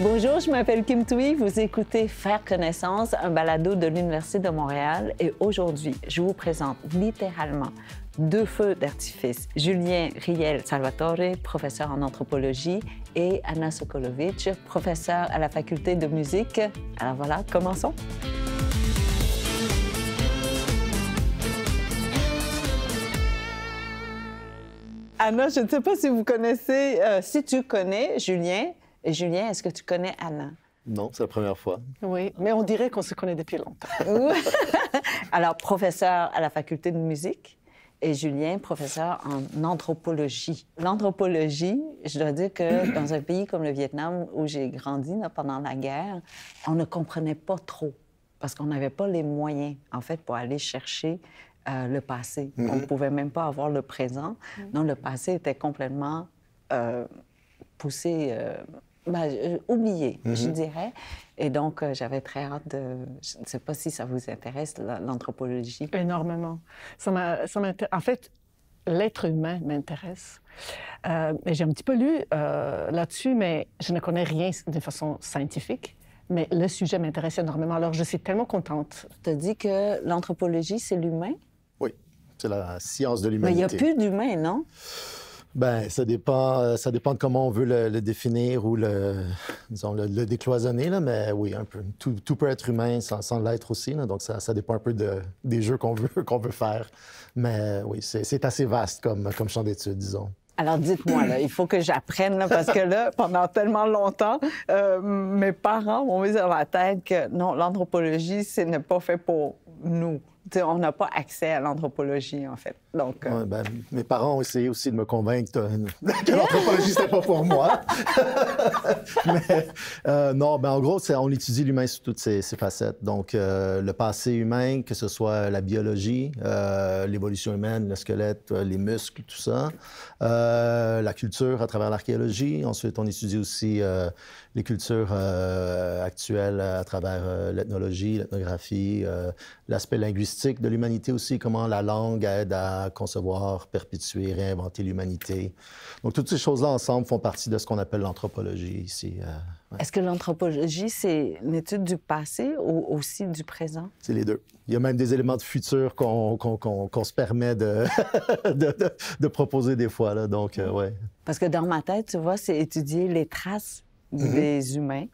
Bonjour, je m'appelle Kim Thuy. Vous écoutez Faire connaissance, un balado de l'Université de Montréal. Et aujourd'hui, je vous présente littéralement deux feux d'artifice. Julien Riel-Salvatore, professeur en anthropologie, et Anna Sokolovic, professeure à la faculté de musique. Alors voilà, commençons. Anna, je ne sais pas si vous connaissez, si tu connais Julien. Et Julien, est-ce que tu connais Anna? Non, c'est la première fois. Oui, mais on dirait qu'on se connaît depuis longtemps. Alors, professeur à la faculté de musique et Julien, professeur en anthropologie. L'anthropologie, je dois dire que dans un pays comme le Vietnam, où j'ai grandi là, pendant la guerre, on ne comprenait pas trop parce qu'on n'avait pas les moyens, en fait, pour aller chercher le passé. On ne pouvait même pas avoir le présent. Donc, le passé était complètement poussé... oublié, je dirais. Et donc, j'avais très hâte de... Je ne sais pas si ça vous intéresse, l'anthropologie. Énormément. En fait, l'être humain m'intéresse. J'ai un petit peu lu là-dessus, mais je ne connais rien de façon scientifique. Mais le sujet m'intéresse énormément. Alors, je suis tellement contente. Tu as dit que l'anthropologie, c'est l'humain? Oui, c'est la science de Mais il l'humanité. n'y a plus d'humain, non? Bien, ça dépend de comment on veut le définir ou disons, le décloisonner, là, mais oui, un peu. Tout peut être humain sans l'être aussi, là, donc ça dépend un peu des jeux qu'on veut faire. Mais oui, c'est assez vaste comme champ d'études, disons. Alors, dites-moi, là, il faut que j'apprenne, là, parce que là, pendant tellement longtemps, mes parents m'ont mis dans la tête que non, l'anthropologie, ce n'est pas fait pour nous. T'sais, on n'a pas accès à l'anthropologie, en fait. Donc, Ouais, ben, mes parents ont essayé aussi de me convaincre que l'anthropologie, c'était pas pour moi. Mais non, ben, en gros, on étudie l'humain sous toutes ses facettes. Donc, le passé humain, que ce soit la biologie, l'évolution humaine, le squelette, les muscles, tout ça. La culture à travers l'archéologie. Ensuite, on étudie aussi les cultures actuelles à travers l'ethnologie, l'ethnographie, l'aspect linguistique de l'humanité aussi, comment la langue aide à concevoir, perpétuer, réinventer l'humanité. Donc, toutes ces choses-là ensemble font partie de ce qu'on appelle l'anthropologie ici. Ouais. est-ce que l'anthropologie, c'est une étude du passé ou aussi du présent? C'est les deux. Il y a même des éléments de futur qu'on se permet de proposer des fois, là. Donc, ouais. Parce que dans ma tête, tu vois, c'est étudier les traces des humains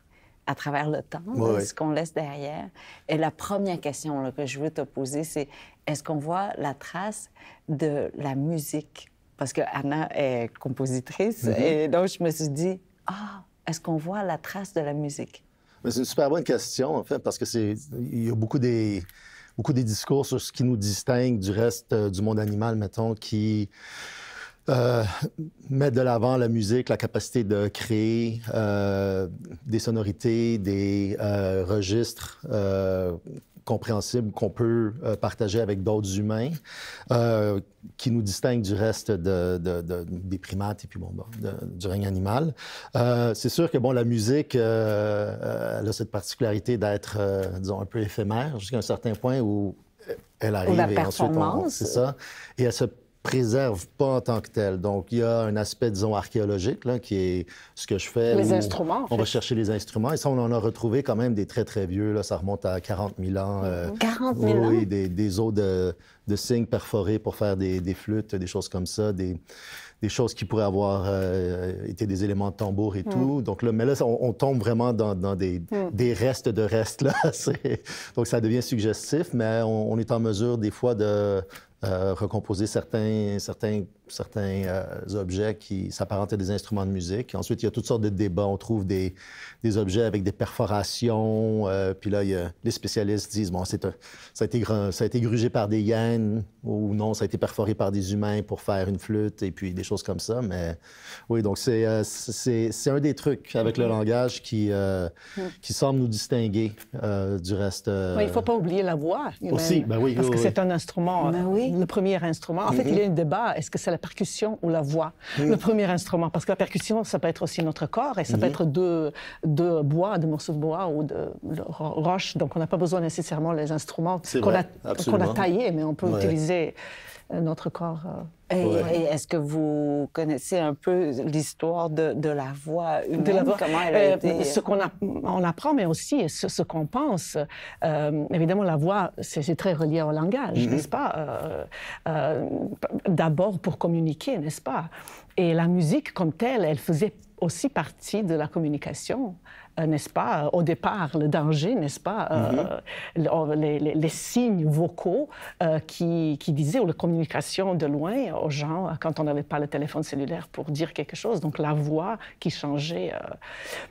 à travers le temps, Ouais. ce qu'on laisse derrière. Et la première question là, que je veux te poser, c'est est-ce qu'on voit la trace de la musique? Parce que Anna est compositrice, et donc je me suis dit, est-ce qu'on voit la trace de la musique? Mais c'est une super bonne question, en fait, parce que il y a beaucoup des discours sur ce qui nous distingue du reste du monde animal, mettons, qui mettent de l'avant la musique, la capacité de créer des sonorités, des registres compréhensibles qu'on peut partager avec d'autres humains, qui nous distinguent du reste des primates et puis du règne animal. C'est sûr que la musique elle a cette particularité d'être, disons, un peu éphémère jusqu'à un certain point où elle arrive. Ou la et ensuite performance. c'est ça. Et elle se préserve pas en tant que telle. Donc, il y a un aspect, disons, archéologique, là, qui est ce que je fais. Les instruments, en fait. On va chercher les instruments. Et ça, on en a retrouvé quand même des très, très vieux. Là, ça remonte à 40 000 ans. 40 000 ans? Oui, des os de cygnes perforés pour faire des flûtes, des choses comme ça, des choses qui pourraient avoir été des éléments de tambour et tout. Donc là, mais là, on tombe vraiment dans des restes de restes, là. Donc, ça devient suggestif, mais on est en mesure, des fois, de recomposer certains objets qui s'apparentent à des instruments de musique. Ensuite, il y a toutes sortes de débats. On trouve des objets avec des perforations. Puis là, les spécialistes disent, bon, ça a été grugé par des hyènes ou non, ça a été perforé par des humains pour faire une flûte et puis des choses comme ça. Mais oui, donc c'est un des trucs avec le langage qui semble nous distinguer du reste. Il ne faut pas oublier la voix humaine, aussi, ben oui, parce que oui. c'est un instrument, Ben oui. le premier instrument. En fait, il y a un débat, est-ce que c'est la percussion ou la voix, le premier instrument? Parce que la percussion, ça peut être aussi notre corps, et ça peut être deux morceaux de bois ou de roche, donc on n'a pas besoin nécessairement les instruments qu'on a taillés, mais on peut utiliser notre corps Et est-ce que vous connaissez un peu l'histoire de la voix humaine? Comment elle a été... Ce qu'on on apprend, mais aussi ce qu'on pense. Évidemment, la voix, c'est très relié au langage, n'est-ce pas? D'abord pour communiquer, n'est-ce pas? Et la musique comme telle, elle faisait aussi partie de la communication, n'est-ce pas? Au départ, le danger, n'est-ce pas? Les signes vocaux qui disaient, ou la communication de loin aux gens quand on n'avait pas le téléphone cellulaire pour dire quelque chose. Donc, la voix qui changeait.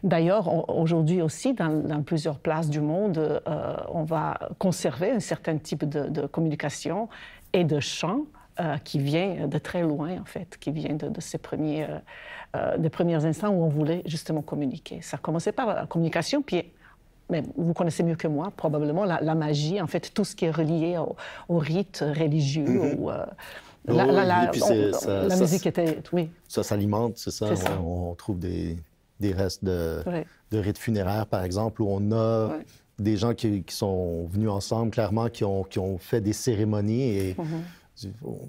D'ailleurs, aujourd'hui aussi, dans plusieurs places du monde, on va conserver un certain type de communication et de chant qui vient de très loin, en fait, qui vient de ces des premiers instants où on voulait justement communiquer. Ça commençait par la communication, puis, mais vous connaissez mieux que moi, probablement, la magie, en fait, tout ce qui est relié au rite religieux. La musique était... Oui. Ça s'alimente, c'est ça. On trouve des restes de rites funéraires, par exemple, où on a des gens qui sont venus ensemble, clairement, qui ont fait des cérémonies et...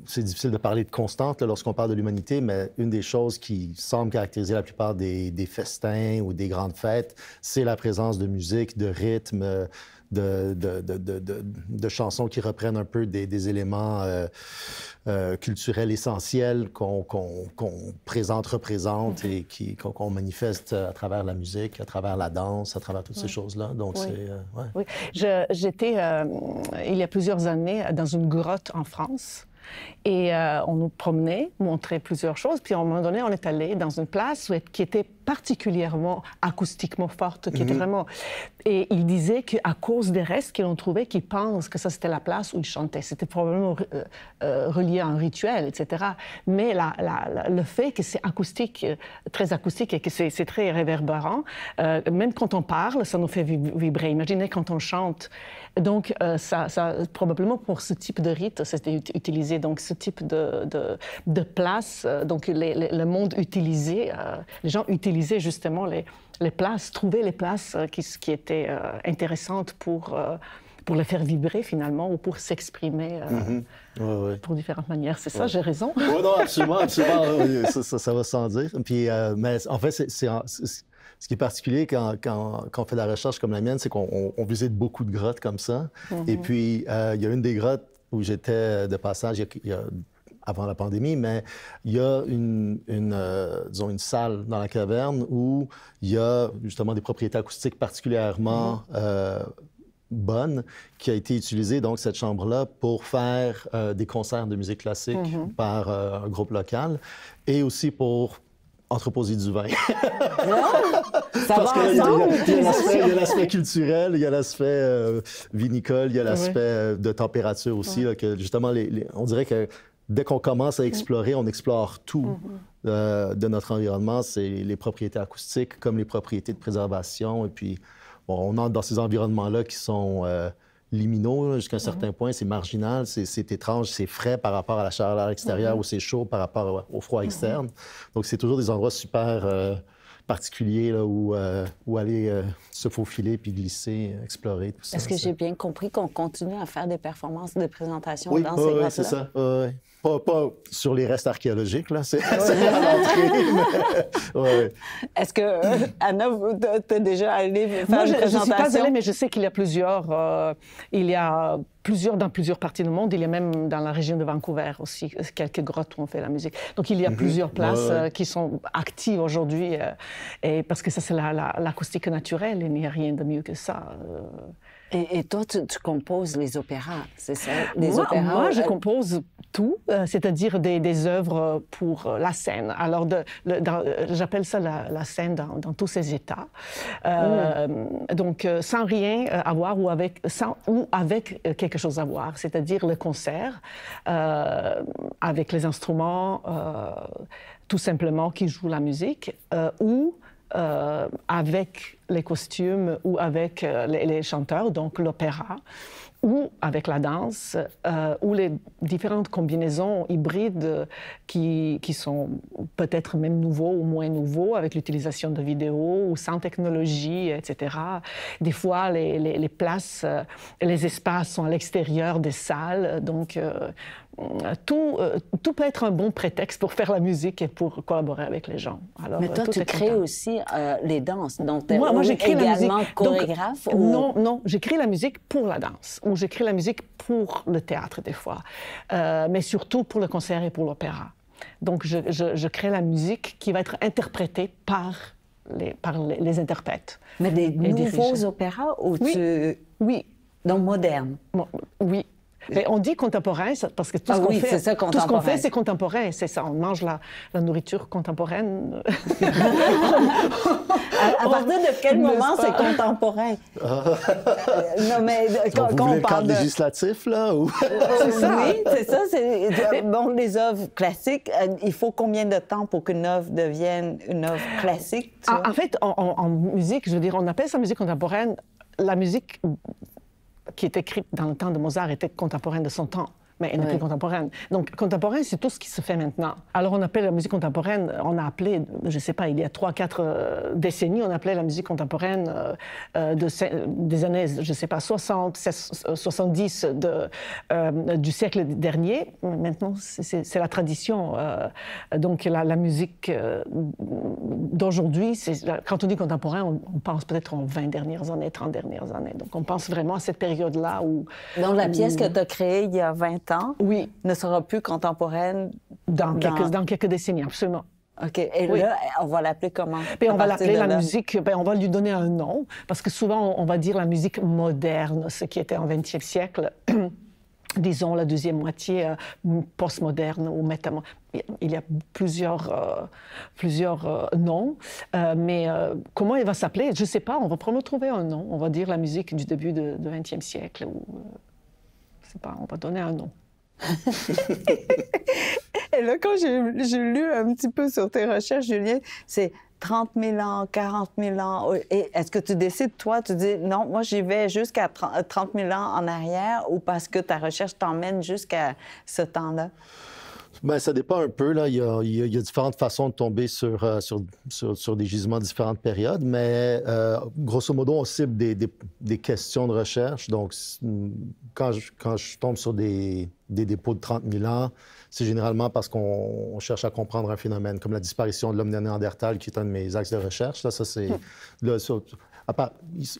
C'est difficile de parler de constante lorsqu'on parle de l'humanité, mais une des choses qui semble caractériser la plupart des festins ou des grandes fêtes, c'est la présence de musique, de rythme, de chansons qui reprennent un peu des éléments culturels essentiels qu'on représente et qu'on manifeste à travers la musique, à travers la danse, à travers toutes ces choses-là. Donc, Oui. J'étais, il y a plusieurs années, dans une grotte en France. Et on nous promenait, montrait plusieurs choses. Puis à un moment donné, on est allé dans une place qui était particulièrement acoustiquement forte, qui était vraiment... Et il disait qu'à cause des restes qu'ils ont trouvés, qu'ils pensent que ça, c'était la place où ils chantaient. C'était probablement relié à un rituel, etc. Mais le fait que c'est acoustique, très acoustique, et que c'est très réverbérant, même quand on parle, ça nous fait vibrer. Imaginez quand on chante. Donc, probablement pour ce type de rite, c'était utilisé. Donc, ce type de place, donc le monde utilisait, les gens utilisaient justement les places, trouver les places qui étaient intéressantes pour les faire vibrer finalement ou pour s'exprimer pour différentes manières. C'est ça, j'ai raison? Oui, non, absolument, absolument. Ça va sans dire. Puis, mais en fait, ce qui est particulier quand on fait de la recherche comme la mienne, c'est qu'on visite beaucoup de grottes comme ça. Et puis, il y a une des grottes où j'étais de passage avant la pandémie, mais il y a disons une salle dans la caverne où il y a justement des propriétés acoustiques particulièrement bonnes qui a été utilisée, donc, cette chambre-là, pour faire des concerts de musique classique par un groupe local et aussi pour entreposer du vin. Parce qu'il y a l'aspect culturel, il y a l'aspect vinicole, il y a l'aspect de température aussi, là, que justement, on dirait que dès qu'on commence à explorer, on explore tout de notre environnement. C'est les propriétés acoustiques comme les propriétés de préservation. Et puis, bon, on entre dans ces environnements-là qui sont liminaux jusqu'à un certain point. C'est marginal, c'est étrange, c'est frais par rapport à la chaleur extérieure ou c'est chaud par rapport au froid externe. Donc, c'est toujours des endroits super particuliers là, où aller se faufiler puis glisser, explorer, tout ça. Est-ce que j'ai bien compris qu'on continue à faire des performances de présentation dans ces grottes-là? Oui, c'est ça. Pas sur les restes archéologiques, là. C'est à l'entrée. Est-ce que, Anna, t'es déjà allée faire une présentation? Je ne suis pas allée, mais je sais qu'il y a plusieurs. Dans plusieurs parties du monde. Il y a même dans la région de Vancouver aussi quelques grottes où on fait la musique. Donc, il y a plusieurs places qui sont actives aujourd'hui. Et parce que ça, c'est l'acoustique naturelle. Il n'y a rien de mieux que ça. Et toi, tu composes les opéras, c'est ça? Moi, je compose tout, c'est-à-dire des œuvres pour la scène. Alors, j'appelle ça la scène dans tous ses états. Donc, sans rien avoir ou avec quelque chose à voir, c'est-à-dire le concert avec les instruments, tout simplement, qui jouent la musique, ou avec les costumes ou avec les chanteurs, donc l'opéra, ou avec la danse, ou les différentes combinaisons hybrides qui sont peut-être même nouveaux ou moins nouveaux, avec l'utilisation de vidéos ou sans technologie, etc. Des fois, les places, les espaces sont à l'extérieur des salles, donc tout peut être un bon prétexte pour faire la musique et pour collaborer avec les gens. Alors, mais toi, tu crées aussi les danses, donc moi j'écris également la musique. chorégraphe? Donc, ou... Non, j'écris la musique pour la danse, ou j'écris la musique pour le théâtre des fois, mais surtout pour le concert et pour l'opéra. Donc, je crée la musique qui va être interprétée par les interprètes. Mais des nouveaux opéras ou Oui. Donc modernes? Oui. Mais on dit contemporain parce que tout ce qu'on fait, c'est contemporain. C'est ça, on mange la nourriture contemporaine. À partir de quel moment c'est contemporain? Non, mais quand on parle cadre législatif, là? Ou... Oui, c'est ça. Bon, les œuvres classiques, il faut combien de temps pour qu'une œuvre devienne une œuvre classique? En fait, en musique, je veux dire, on appelle ça musique contemporaine. La musique qui est écrite dans le temps de Mozart était contemporaine de son temps, mais elle n'est plus contemporaine. Donc, contemporain, c'est tout ce qui se fait maintenant. Alors, on appelle la musique contemporaine, on a appelé, je ne sais pas, il y a 3-4 décennies, on appelait la musique contemporaine des années, je ne sais pas, 60, 70 du siècle dernier. Maintenant, c'est la tradition. Donc, la musique d'aujourd'hui, quand on dit contemporain, on pense peut-être aux 20 dernières années, 30 dernières années. Donc, on pense vraiment à cette période-là où... Donc, la pièce que tu as créée il y a 20 ans ne sera plus contemporaine dans quelques décennies, absolument. OK. Et là, on va l'appeler comment? Bien, on va l'appeler la musique... Bien, on va lui donner un nom, parce que souvent, on va dire la musique moderne, ce qui était en 20e siècle. Disons, la deuxième moitié postmoderne ou métamoderne. Il y a plusieurs noms, mais comment elle va s'appeler? Je ne sais pas, on va probablement trouver un nom. On va dire la musique du début du 20e siècle, ou je ne sais pas, on va donner un nom. Et là, quand j'ai lu un petit peu sur tes recherches, Julien, c'est 30 000 ans, 40 000 ans. Et est-ce que tu décides, toi, tu dis, non, moi, j'y vais jusqu'à 30 000 ans en arrière, ou parce que ta recherche t'emmène jusqu'à ce temps-là? Bien, ça dépend un peu. Là. Il y a différentes façons de tomber sur des gisements de différentes périodes, mais grosso modo, on cible des questions de recherche. Donc, quand je tombe sur des dépôts de 30 000 ans, c'est généralement parce qu'on cherche à comprendre un phénomène, comme la disparition de l'homme néandertal, qui est un de mes axes de recherche. Là, ça, c'est...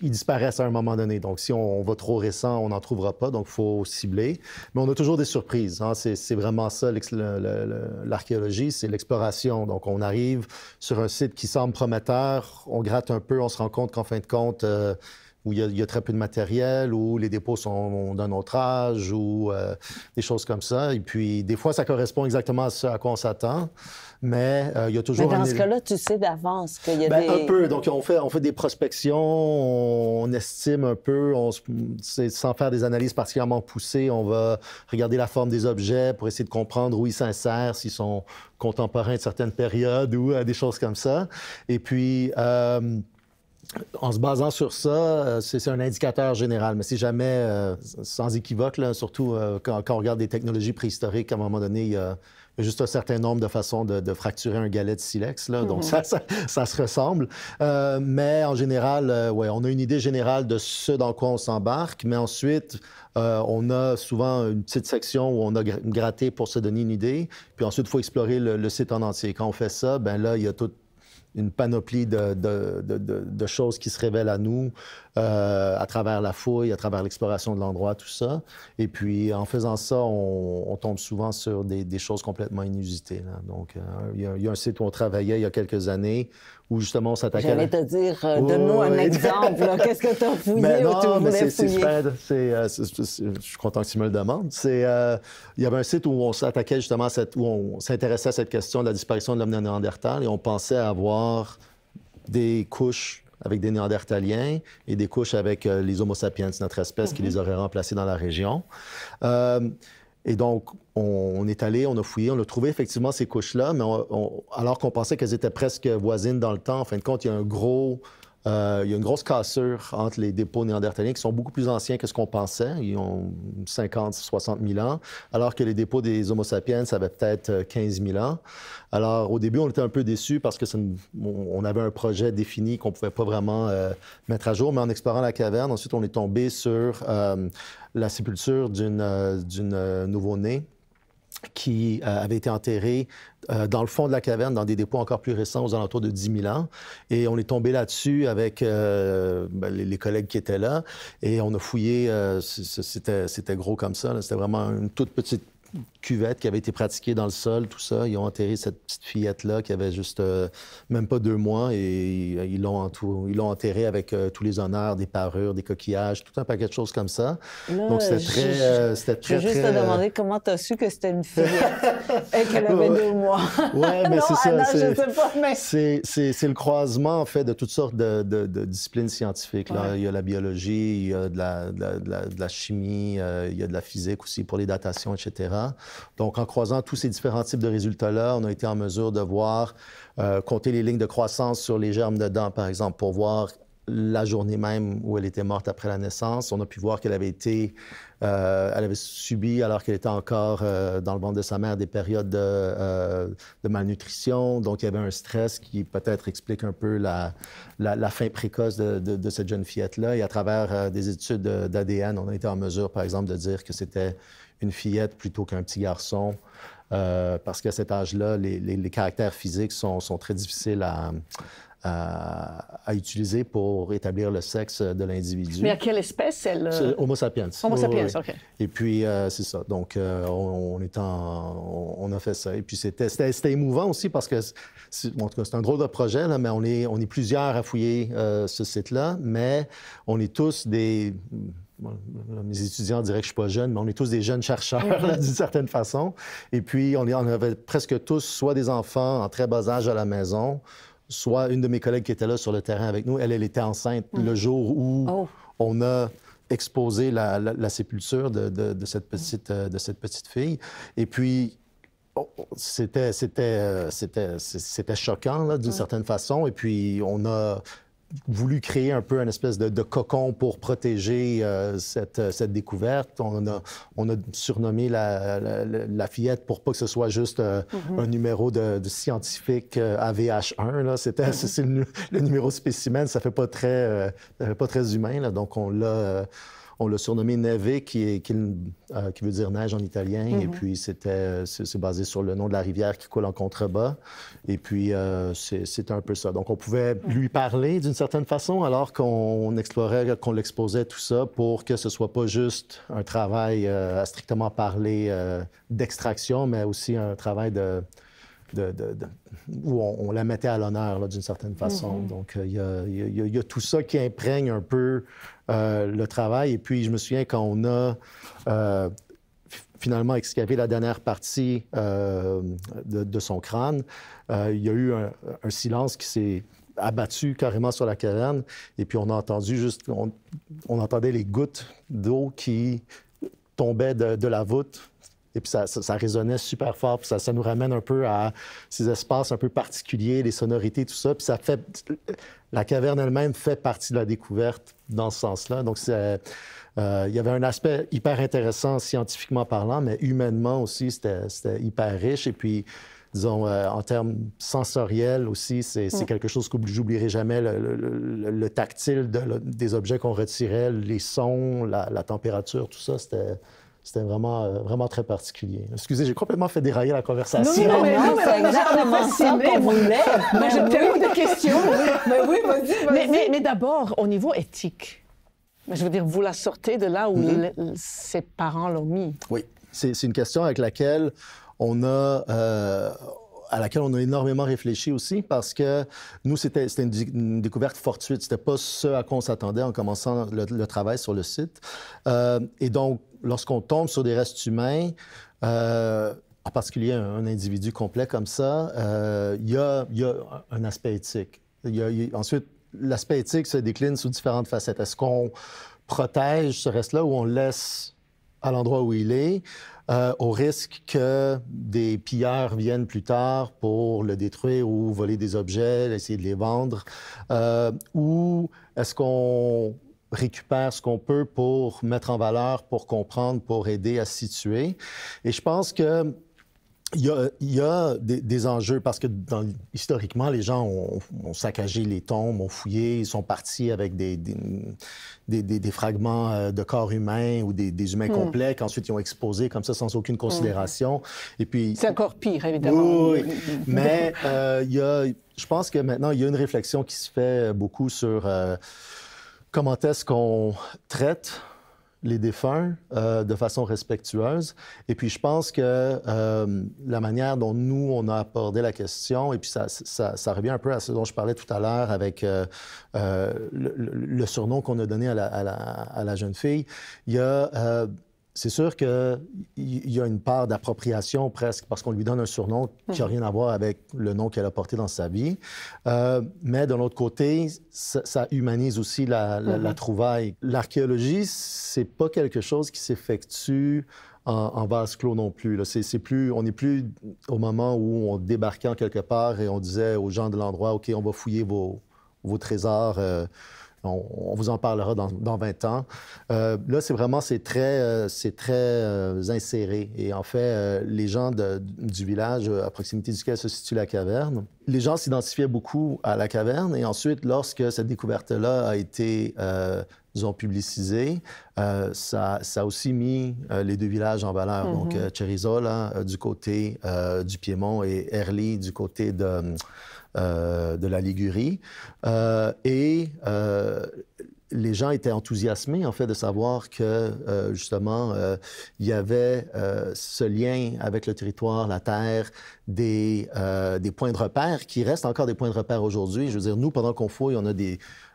Ils disparaissent à un moment donné. Donc, si on va trop récent, on n'en trouvera pas. Donc, il faut cibler. Mais on a toujours des surprises. Hein. C'est vraiment ça, l'archéologie, c'est l'exploration. Donc, on arrive sur un site qui semble prometteur, on gratte un peu, on se rend compte qu'en fin de compte, où il y a très peu de matériel, où les dépôts sont d'un autre âge, ou des choses comme ça. Et puis, des fois, ça correspond exactement à ce à quoi on s'attend. Mais il y a toujours... Mais dans ce cas-là, tu sais d'avance qu'il y a des... Un peu. Donc, on fait des prospections, on estime un peu, sans faire des analyses particulièrement poussées, on va regarder la forme des objets pour essayer de comprendre où ils s'insèrent, s'ils sont contemporains de certaines périodes ou des choses comme ça. Et puis... en se basant sur ça, c'est un indicateur général, mais c'est jamais sans équivoque, là, surtout quand on regarde des technologies préhistoriques, à un moment donné, il y a juste un certain nombre de façons de fracturer un galet de silex, là, donc ça se ressemble. Mais en général, on a une idée générale de ce dans quoi on s'embarque, mais ensuite, on a souvent une petite section où on a gratté pour se donner une idée, puis ensuite, il faut explorer le site en entier. Quand on fait ça, ben là, il y a une panoplie de choses qui se révèlent à nous à travers la fouille, à travers l'exploration de l'endroit, tout ça. Et puis, en faisant ça, on tombe souvent sur des choses complètement inusitées. Là. Donc, il y a un site où on travaillait il y a quelques années où, justement, on s'attaquait... J'allais te dire, donne-nous un exemple. Qu'est-ce que tu as fouillé ou tu voulais fouiller? Je suis content que tu me le demandes. Il y avait un site où on s'attaquait justement où on s'intéressait à cette question de la disparition de l'homme néandertal et on pensait avoir des couches avec des Néandertaliens et des couches avec les Homo sapiens, notre espèce qui les aurait remplacés dans la région. Et donc, on est allé, on a fouillé, on a trouvé effectivement ces couches-là, mais alors qu'on pensait qu'elles étaient presque voisines dans le temps, en fin de compte, il y a un gros Il y a une grosse cassure entre les dépôts néandertaliens qui sont beaucoup plus anciens que ce qu'on pensait. Ils ont 50, 60 000 ans, alors que les dépôts des Homo sapiens avaient peut-être 15 000 ans. Alors, au début, on était un peu déçus parce que on avait un projet défini qu'on ne pouvait pas vraiment mettre à jour. Mais en explorant la caverne, ensuite, on est tombé sur la sépulture d'une nouveau-née qui avait été enterré dans le fond de la caverne, dans des dépôts encore plus récents, aux alentours de 10 000 ans. Et on est tombé là-dessus avec les collègues qui étaient là. Et on a fouillé, c'était gros comme ça. C'était vraiment une toute petite cuvette qui avait été pratiquée dans le sol, tout ça. Ils ont enterré cette petite fillette-là qui avait juste même pas 2 mois et ils l'ont enterrée avec tous les honneurs, des parures, des coquillages, tout un paquet de choses comme ça. Là, donc, c'était très... Je vais juste te demander comment tu as su que c'était une fillette et qu'elle avait 2 mois. Oui, mais c'est ça. Non, je sais pas, mais... C'est le croisement, en fait, de toutes sortes de disciplines scientifiques. Là. Ouais. Il y a la biologie, il y a de la chimie, il y a de la physique aussi pour les datations, etc. Donc, en croisant tous ces différents types de résultats-là, on a été en mesure de voir, compter les lignes de croissance sur les germes de dents, par exemple, pour voir la journée même où elle était morte après la naissance. On a pu voir qu'elle avait elle avait subi, alors qu'elle était encore dans le ventre de sa mère, des périodes de malnutrition. Donc, il y avait un stress qui peut-être explique un peu la fin précoce de cette jeune fillette-là. Et à travers des études d'ADN, on a été en mesure, par exemple, de dire que c'était une fillette plutôt qu'un petit garçon, parce qu'à cet âge-là, les caractères physiques sont très difficiles à utiliser pour établir le sexe de l'individu. Mais à quelle espèce elle... Homo sapiens. Homo sapiens, oui. OK. Et puis, c'est ça. Donc, on a fait ça. Et puis, c'était émouvant aussi parce que, en tout cas, c'est un drôle de projet, là, mais on est plusieurs à fouiller ce site-là, mais on est tous des... Bon, mes étudiants diraient que je suis pas jeune, mais on est tous des jeunes chercheurs, là, d'une certaine façon. Et puis, on avait presque tous soit des enfants en très bas âge à la maison, soit une de mes collègues qui était là sur le terrain avec nous, elle était enceinte le jour où on a exposé la sépulture de cette petite fille. Et puis, c'était choquant, là, d'une certaine façon. Et puis, on a voulu créer un peu une espèce de cocon pour protéger cette découverte. On a surnommé la fillette pour pas que ce soit juste un numéro de scientifique AVH1. Là. C'est le numéro spécimen, ça fait pas très humain. Là. Donc, on l'a surnommé Neve, qui veut dire neige en italien. Et puis, c'est basé sur le nom de la rivière qui coule en contrebas. Et puis, c'était un peu ça. Donc, on pouvait lui parler d'une certaine façon, alors qu'on explorait, qu'on l'exposait, tout ça, pour que ce soit pas juste un travail à strictement parler d'extraction, mais aussi un travail où on la mettait à l'honneur, d'une certaine façon. Donc, il y a tout ça qui imprègne un peu le travail. Et puis, je me souviens quand on a finalement excavé la dernière partie de son crâne, il y a eu un silence qui s'est abattu carrément sur la caverne. Et puis, on a entendu on entendait les gouttes d'eau qui tombaient de la voûte. Et puis, ça résonnait super fort. Puis ça nous ramène un peu à ces espaces un peu particuliers, les sonorités, tout ça. Puis la caverne elle-même fait partie de la découverte dans ce sens-là. Donc, il y avait un aspect hyper intéressant scientifiquement parlant, mais humainement aussi, c'était hyper riche. Et puis, disons, en termes sensoriels aussi, c'est quelque chose que j'oublierai jamais, le tactile des objets qu'on retirait, les sons, la température, tout ça, c'était vraiment très particulier. Excusez, j'ai complètement fait dérailler la conversation. Non, mais c'est exactement ça qu'on voulait. Moi, j'ai tellement de questions. Mais oui, vas-y. Mais d'abord, au niveau éthique, je veux dire, vous la sortez de là où ses parents l'ont mis. Oui, c'est une question avec laquelle à laquelle on a énormément réfléchi aussi, parce que nous, c'était une découverte fortuite. C'était pas ce à quoi on s'attendait en commençant le travail sur le site. Et donc, lorsqu'on tombe sur des restes humains, en particulier un individu complet comme ça, il y a un aspect éthique. Ensuite, l'aspect éthique se décline sous différentes facettes. Est-ce qu'on protège ce reste-là ou on le laisse à l'endroit où il est? au risque que des pilleurs viennent plus tard pour le détruire ou voler des objets, essayer de les vendre, ou est-ce qu'on récupère ce qu'on peut pour mettre en valeur, pour comprendre, pour aider à se situer? Et je pense que il y a des enjeux parce que historiquement, les gens ont saccagé les tombes, ont fouillé, ils sont partis avec des fragments de corps humains ou des humains complets qu'ensuite ils ont exposés comme ça sans aucune considération. Et puis c'est encore pire, évidemment. Oui, mais je pense que maintenant, il y a une réflexion qui se fait beaucoup sur comment est-ce qu'on traite les défunts de façon respectueuse. Et puis, je pense que la manière dont nous, on a abordé la question, et puis ça revient un peu à ce dont je parlais tout à l'heure avec le surnom qu'on a donné à la jeune fille, il y a... c'est sûr qu'il y a une part d'appropriation presque parce qu'on lui donne un surnom qui n'a rien à voir avec le nom qu'elle a porté dans sa vie. Mais de l'autre côté, ça humanise aussi la trouvaille. L'archéologie, c'est pas quelque chose qui s'effectue en vase clos non plus. Là. On n'est plus au moment où on débarquait en quelque part et on disait aux gens de l'endroit, OK, on va fouiller vos trésors. On vous en parlera dans 20 ans. Là, c'est très inséré. Et en fait, les gens du village à proximité duquel se situe la caverne, les gens s'identifiaient beaucoup à la caverne. Et ensuite, lorsque cette découverte-là a été, disons, publicisée, ça a aussi mis les deux villages en valeur. Donc, Cerizola du côté du Piémont et Erli du côté de la Ligurie. Les gens étaient enthousiasmés, en fait, de savoir que, justement, il y avait ce lien avec le territoire, la terre, des points de repère qui restent encore des points de repère aujourd'hui. Je veux dire, nous, pendant qu'on fouille, on a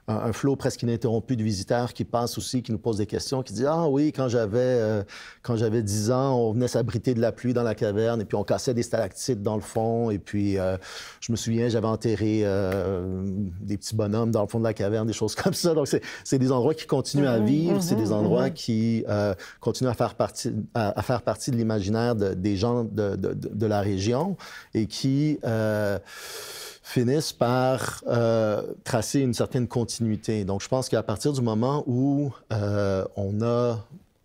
un flot presque ininterrompu de visiteurs qui passent aussi, qui nous posent des questions, qui disent « Ah oui, quand j'avais 10 ans, on venait s'abriter de la pluie dans la caverne et puis on cassait des stalactites dans le fond. Et puis, je me souviens, j'avais enterré des petits bonhommes dans le fond de la caverne, des choses comme ça. » Donc, c'est des endroits qui continuent à vivre, c'est des endroits qui continuent à faire partie de l'imaginaire des gens de la région et qui... finissent par tracer une certaine continuité. Donc, je pense qu'à partir du moment où on a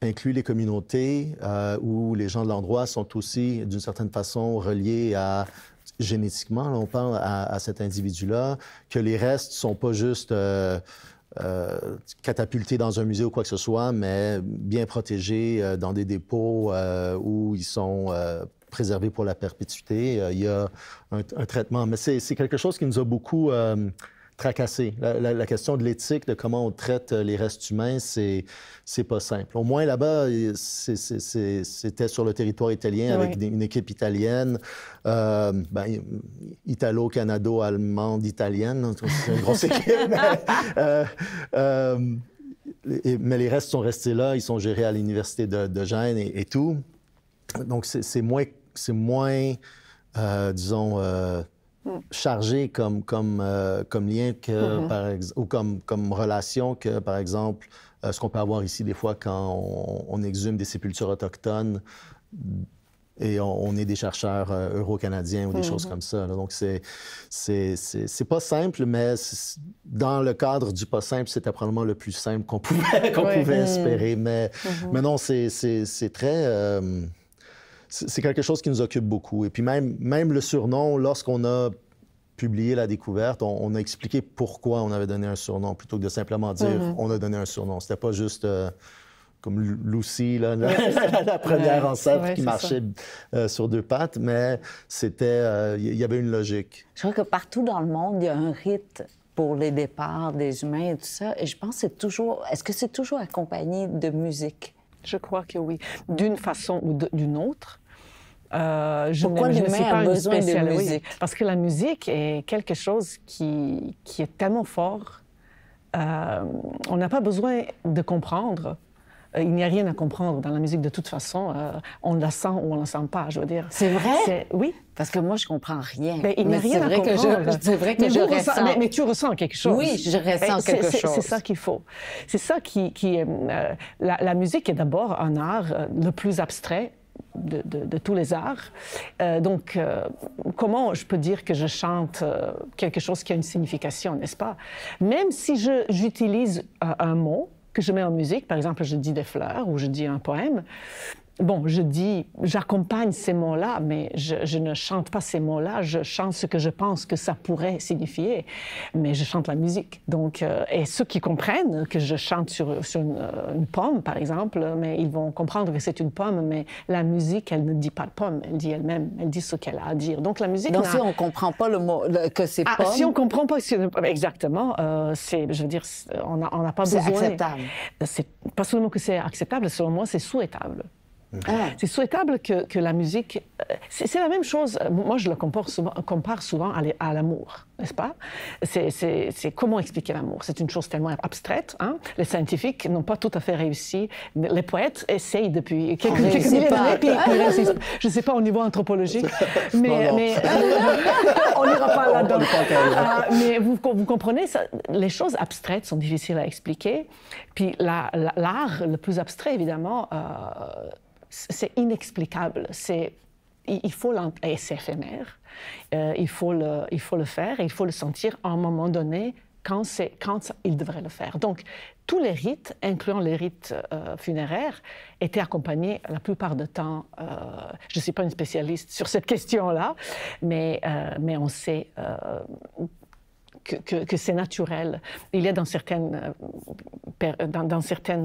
inclus les communautés, où les gens de l'endroit sont aussi, d'une certaine façon, reliés génétiquement, là, on parle à cet individu-là, que les restes ne sont pas juste... catapultés dans un musée ou quoi que ce soit, mais bien protégés dans des dépôts où ils sont préservés pour la perpétuité. Il y a un traitement. Mais c'est quelque chose qui nous a beaucoup tracassé. La question de l'éthique, de comment on traite les restes humains, c'est pas simple. Au moins là-bas, c'était sur le territoire italien avec une équipe italienne, italo-canado-allemande italienne. C'est une grosse équipe. Mais les restes sont restés là. Ils sont gérés à l'université de Gênes et tout. Donc, c'est moins disons, chargé comme lien que, ou comme relation que, par exemple, ce qu'on peut avoir ici des fois quand on exhume des sépultures autochtones et on est des chercheurs euro-canadiens ou des choses comme ça. Là. Donc, c'est pas simple, mais dans le cadre du pas simple, c'était probablement le plus simple qu'on pouvait espérer. Mais non, c'est très... c'est quelque chose qui nous occupe beaucoup. Et puis même le surnom, lorsqu'on a publié la découverte, on a expliqué pourquoi on avait donné un surnom, plutôt que de simplement dire on a donné un surnom. C'était pas juste comme Lucy, là, la première ancêtre qui marchait sur deux pattes, mais c'était, il y avait une logique. Je crois que partout dans le monde, il y a un rite pour les départs des humains et tout ça. Et je pense que c'est toujours... Est-ce que c'est toujours accompagné de musique? Je crois que oui. D'une façon ou d'une autre. Pourquoi l'humain a besoin de musique? Oui, parce que la musique est quelque chose qui est tellement fort. On n'a pas besoin de comprendre. Il n'y a rien à comprendre dans la musique de toute façon. On la sent ou on ne la sent pas, je veux dire. C'est vrai? Oui. Parce que moi, je ne comprends rien. Bien, il n'y a rien à comprendre. C'est vrai que je ressens. Mais tu ressens quelque chose. Oui, je ressens quelque chose. C'est ça qu'il faut. C'est ça qui la musique est d'abord un art le plus abstrait de tous les arts. Donc, comment je peux dire que je chante quelque chose qui a une signification, n'est-ce pas? Même si j'utilise un mot que je mets en musique, par exemple, je dis des fleurs ou je dis un poème, bon, j'accompagne ces mots-là, mais je ne chante pas ces mots-là, je chante ce que je pense que ça pourrait signifier, mais je chante la musique. Donc, et ceux qui comprennent que je chante sur une pomme, par exemple, mais ils vont comprendre que c'est une pomme, mais la musique, elle ne dit pas pomme, elle dit elle-même, elle dit ce qu'elle a à dire. Donc, la musique... Donc, si on ne comprend pas le mot, que c'est pomme... Si on ne comprend pas exactement, je veux dire, on n'a pas besoin... C'est acceptable. C'est pas seulement que c'est acceptable, selon moi, c'est souhaitable. C'est souhaitable que la musique... C'est la même chose, moi je le compare souvent à l'amour, n'est-ce pas? C'est comment expliquer l'amour. C'est une chose tellement abstraite. Hein? Les scientifiques n'ont pas tout à fait réussi. Les poètes essayent depuis quelques milliers d'années, puis ils réussissent. Je ne sais pas au niveau anthropologique, mais on n'ira pas là-dedans. Mais vous comprenez, les choses abstraites sont difficiles à expliquer. Puis l'art, le plus abstrait, évidemment... c'est inexplicable. Il faut et c'est éphémère. Il faut le faire et il faut le sentir à un moment donné quand il devrait le faire. Donc, tous les rites, incluant les rites funéraires, étaient accompagnés la plupart du temps. Je ne suis pas une spécialiste sur cette question-là, mais on sait que c'est naturel. Il y a dans certaines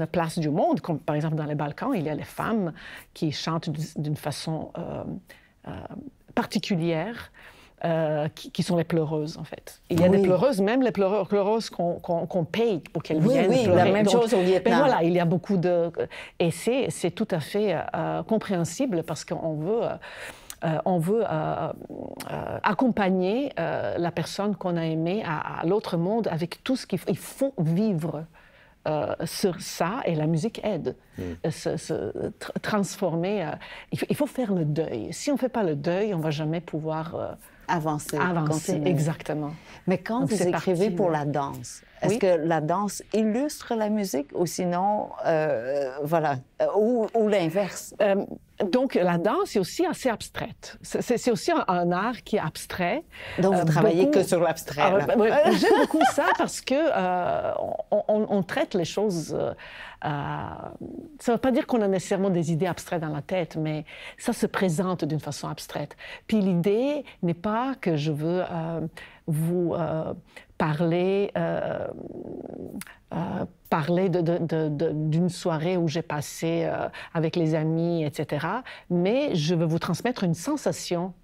places du monde, comme par exemple dans les Balkans, il y a les femmes qui chantent d'une façon particulière, qui sont les pleureuses, en fait. Il y a des pleureuses, même les pleureuses qu'on paye pour qu'elles viennent pleurer. Oui, la même chose au Vietnam. Voilà, il y a beaucoup de... Et c'est tout à fait compréhensible parce qu'on veut... accompagner la personne qu'on a aimée à l'autre monde avec tout ce qu'il faut. Il faut vivre sur ça et la musique aide. Se transformer. Il faut faire le deuil. Si on ne fait pas le deuil, on ne va jamais pouvoir... Avancer, exactement. Mais quand donc, vous écrivez pour la danse, est-ce que la danse illustre la musique ou sinon, voilà, ou l'inverse? Donc, la danse est aussi assez abstraite. C'est aussi un art qui est abstrait. Donc, vous travaillez que sur l'abstrait. J'aime beaucoup ça parce que on traite les choses... ça ne veut pas dire qu'on a nécessairement des idées abstraites dans la tête, mais ça se présente d'une façon abstraite. Puis l'idée n'est pas que je veux vous parler d'une soirée où j'ai passé avec les amis, etc. Mais je veux vous transmettre une sensation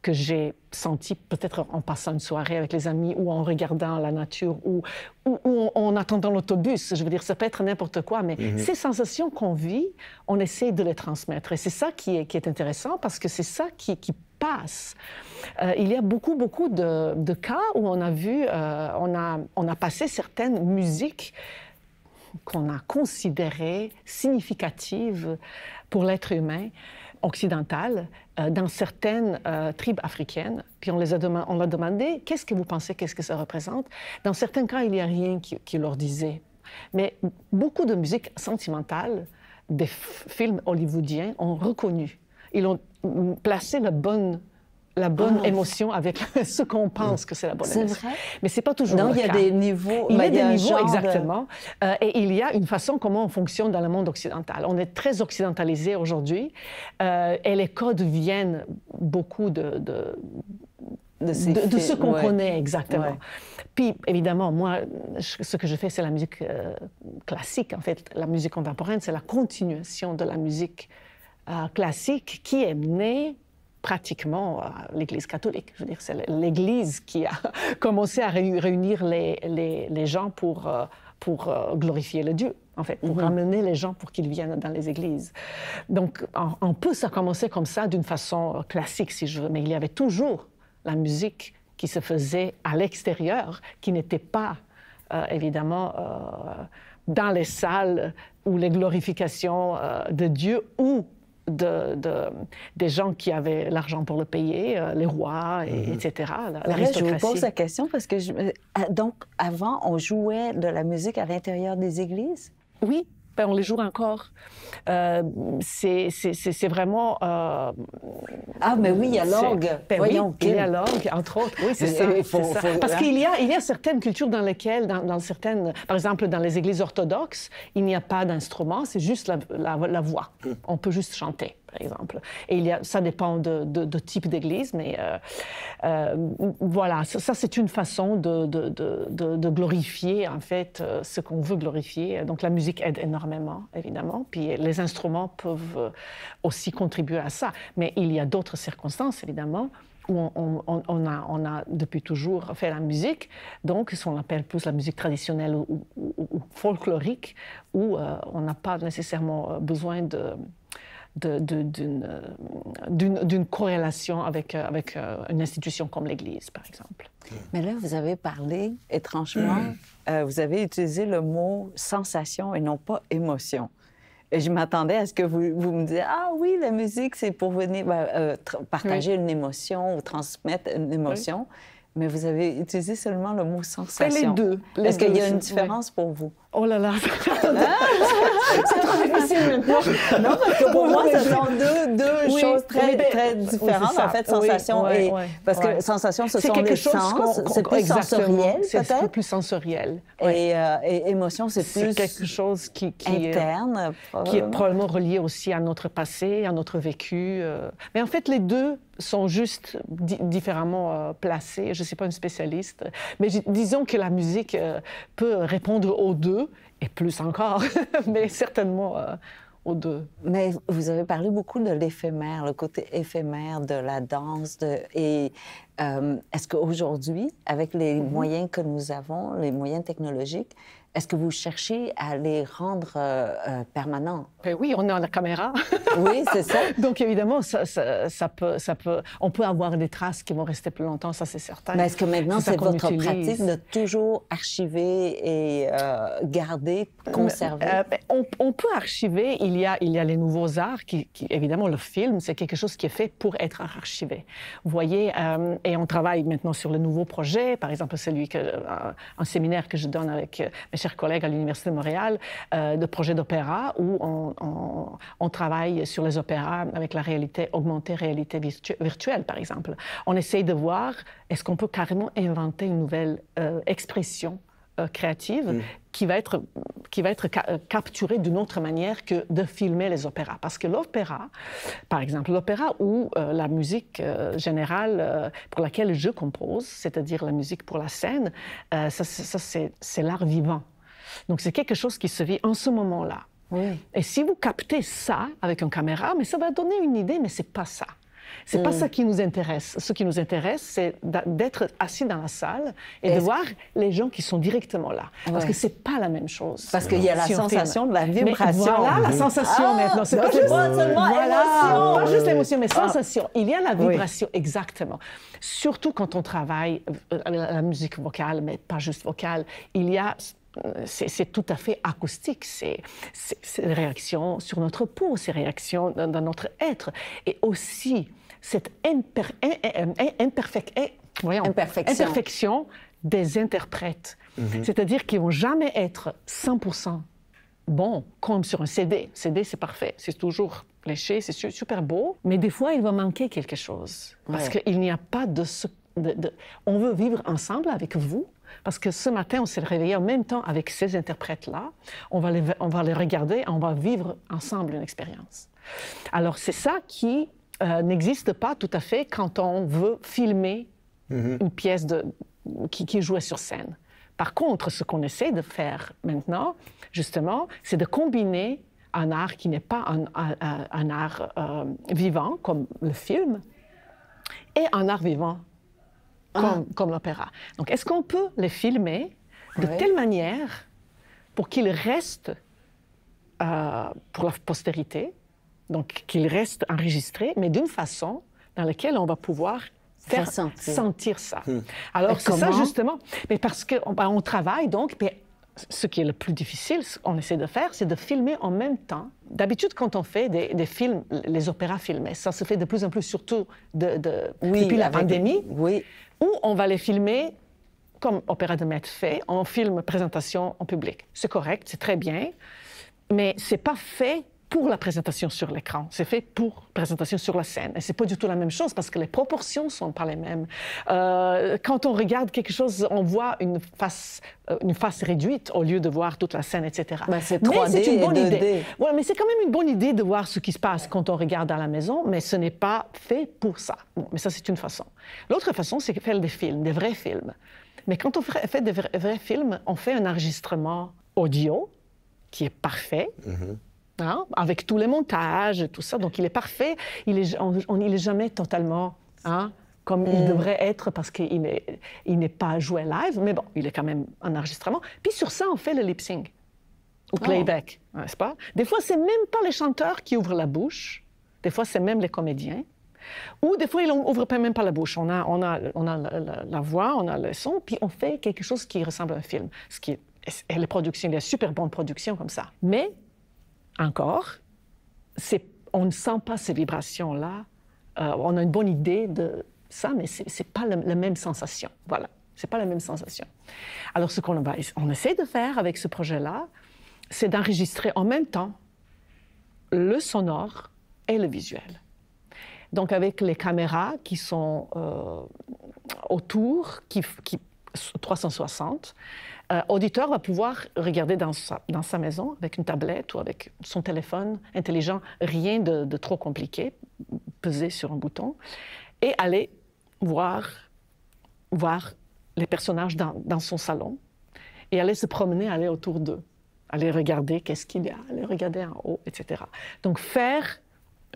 que j'ai sentie peut-être en passant une soirée avec les amis ou en regardant la nature ou en attendant l'autobus. Je veux dire, ça peut être n'importe quoi, mais ces sensations qu'on vit, on essaie de les transmettre. Et c'est ça qui est intéressant parce que c'est ça qui passe. Il y a beaucoup de cas où on a vu, on a passé certaines musiques qu'on a considérées significatives pour l'être humain occidental dans certaines tribus africaines. Puis on leur demandé « Qu'est-ce que vous pensez, qu'est-ce que ça représente ?» Dans certains cas, il n'y a rien qui leur disait. Mais beaucoup de musique sentimentale, des films hollywoodiens ont reconnu. Ils ont placé la bonne émotion avec ce qu'on pense que c'est la bonne émotion. C'est vrai? Mais ce n'est pas toujours le cas. Il y a des niveaux. Il y a des niveaux, exactement. Et il y a une façon comment on fonctionne dans le monde occidental. On est très occidentalisé aujourd'hui et les codes viennent beaucoup de ce qu'on connaît exactement. Ouais. Puis, évidemment, moi, ce que je fais, c'est la musique classique. En fait, la musique contemporaine, c'est la continuation de la musique classique qui est née pratiquement à l'Église catholique. Je veux dire, c'est l'Église qui a commencé à réunir les gens pour glorifier le Dieu, en fait, pour ramener les gens pour qu'ils viennent dans les églises. Donc, on peut ça commencer comme ça, d'une façon classique, si je veux, mais il y avait toujours la musique qui se faisait à l'extérieur, qui n'était pas, évidemment, dans les salles où les glorifications de Dieu ou des gens qui avaient l'argent pour le payer, les rois, etc. Je vous pose la question parce que, donc, avant, on jouait de la musique à l'intérieur des églises? Oui. Ben, on les joue encore. C'est vraiment... Ah, mais oui, il y a l'orgue. Ben Voyons, oui, il y a l'orgue, entre autres. Oui, c'est ça. Parce qu'il y a certaines cultures dans lesquelles, dans certaines... Par exemple, dans les églises orthodoxes, il n'y a pas d'instrument, c'est juste la voix. On peut juste chanter, par exemple. Et ça dépend de type d'église, mais voilà, ça c'est une façon de glorifier, en fait, ce qu'on veut glorifier. Donc la musique aide énormément, évidemment, puis les instruments peuvent aussi contribuer à ça. Mais il y a d'autres circonstances, évidemment, où on a depuis toujours fait la musique, donc ce qu'on appelle plus la musique traditionnelle ou folklorique, où on n'a pas nécessairement besoin d'une corrélation avec une institution comme l'Église, par exemple. Mais là, vous avez parlé, étrangement, vous avez utilisé le mot sensation et non pas émotion. Et je m'attendais à ce que vous me disiez « Ah oui, la musique, c'est pour venir partager une émotion ou transmettre une émotion. Oui. » Mais vous avez utilisé seulement le mot sensation. Les deux. Est-ce qu'il y a une différence pour vous? Oh là là, c'est trop difficile maintenant. Non, parce que pour moi, ce sont deux choses très différentes, en fait, sensation et... Parce que sensation, ce sont les sens, c'est plus sensoriel, peut-être? C'est plus sensoriel. Et émotion, c'est plus... quelque chose qui interne, qui est probablement relié aussi à notre passé, à notre vécu. Mais en fait, les deux sont juste différemment placés. Je ne suis pas une spécialiste, mais disons que la musique peut répondre aux deux, et plus encore, mais certainement aux deux. Mais vous avez parlé beaucoup de l'éphémère, le côté éphémère de la danse. Est-ce qu'aujourd'hui, avec les moyens que nous avons, les moyens technologiques, est-ce que vous cherchez à les rendre permanents? Ben oui, on est en la caméra. Oui, c'est ça. Donc, évidemment, on peut avoir des traces qui vont rester plus longtemps, ça, c'est certain. Mais est-ce que maintenant, c'est votre pratique de toujours archiver et garder, conserver? On peut archiver. Il y a les nouveaux arts qui, évidemment, le film, c'est quelque chose qui est fait pour être archivé. Vous voyez, et on travaille maintenant sur le nouveau projet, par exemple, un séminaire que je donne avec mes chers collègues à l'Université de Montréal, de projet d'opéra où on travaille sur les opéras avec la réalité augmentée, réalité virtuelle, par exemple. On essaye de voir, est-ce qu'on peut carrément inventer une nouvelle expression créative qui va être capturée d'une autre manière que de filmer les opéras. Parce que l'opéra, par exemple, l'opéra ou la musique générale pour laquelle je compose, c'est-à-dire la musique pour la scène, ça c'est l'art vivant. Donc c'est quelque chose qui se vit en ce moment-là. Oui. Et si vous captez ça avec une caméra, mais ça va donner une idée, mais c'est pas ça. C'est pas ça qui nous intéresse. Ce qui nous intéresse, c'est d'être assis dans la salle et de voir les gens qui sont directement là. Parce que c'est pas la même chose. Parce qu'il y a la sensation de la vibration. Mais voilà la sensation maintenant. C'est pas seulement émotion. Pas juste l'émotion, mais sensation. Il y a la vibration, exactement. Surtout quand on travaille la musique vocale, mais pas juste vocale. C'est tout à fait acoustique. C'est des réactions sur notre peau, ces réactions dans notre être. Et aussi, cette imperfection des interprètes. C'est-à-dire qu'ils ne vont jamais être 100% bons, comme sur un CD. CD, c'est parfait. C'est toujours léché, c'est super beau. Mais des fois, il va manquer quelque chose. Parce qu'il n'y a pas on veut vivre ensemble avec vous. Parce que ce matin, on s'est réveillé en même temps avec ces interprètes-là. On va les regarder, on va vivre ensemble une expérience. Alors, c'est ça qui n'existe pas tout à fait quand on veut filmer une pièce qui jouait sur scène. Par contre, ce qu'on essaie de faire maintenant, justement, c'est de combiner un art qui n'est pas un art vivant, comme le film, et un art vivant, comme l'opéra. Donc, est-ce qu'on peut les filmer de telle manière pour qu'ils restent pour la postérité, donc qu'ils restent enregistrés, mais d'une façon dans laquelle on va pouvoir faire sentir ça. Alors, c'est ça, justement. Mais parce qu'on travaille, donc, mais ce qui est le plus difficile, ce qu'on essaie de faire, c'est de filmer en même temps. D'habitude, quand on fait des films, les opéras filmés, ça se fait de plus en plus, surtout depuis la pandémie, où on va les filmer comme Opéra de Maître fait, on filme présentation en public. C'est correct, c'est très bien, mais c'est pas fait pour la présentation sur l'écran, c'est fait pour présentation sur la scène. Et c'est pas du tout la même chose parce que les proportions sont pas les mêmes. Quand on regarde quelque chose, on voit une face réduite au lieu de voir toute la scène, etc. Ben, c'est 3D mais c'est une bonne et 2D. idée. Ouais, mais c'est quand même une bonne idée de voir ce qui se passe quand on regarde à la maison, mais ce n'est pas fait pour ça. Bon, mais ça, c'est une façon. L'autre façon, c'est de faire des films, des vrais films. Mais quand on fait des vrais films, on fait un enregistrement audio qui est parfait. Hein, avec tous les montages, tout ça. Donc, il est parfait. Il est jamais totalement comme il devrait être parce qu'il n'est pas joué live. Mais bon, il est quand même un enregistrement. Puis sur ça, on fait le lip-sync ou playback, n'est-ce pas? Des fois, c'est même pas les chanteurs qui ouvrent la bouche. Des fois, c'est même les comédiens. Ou des fois, ils n'ouvrent même pas la bouche. On a la voix, on a le son, puis on fait quelque chose qui ressemble à un film. Et les productions, il y a super bonnes productions comme ça. Mais encore, on ne sent pas ces vibrations-là. On a une bonne idée de ça, mais ce n'est pas la même sensation. Voilà, ce n'est pas la même sensation. Alors, ce on essaie de faire avec ce projet-là, c'est d'enregistrer en même temps le sonore et le visuel. Donc, avec les caméras qui sont autour, 360, auditeur va pouvoir regarder dans sa maison avec une tablette ou avec son téléphone intelligent, rien de trop compliqué, peser sur un bouton, et aller voir les personnages dans son salon et aller se promener, aller autour d'eux, aller regarder qu'est-ce qu'il y a, aller regarder en haut, etc. Donc faire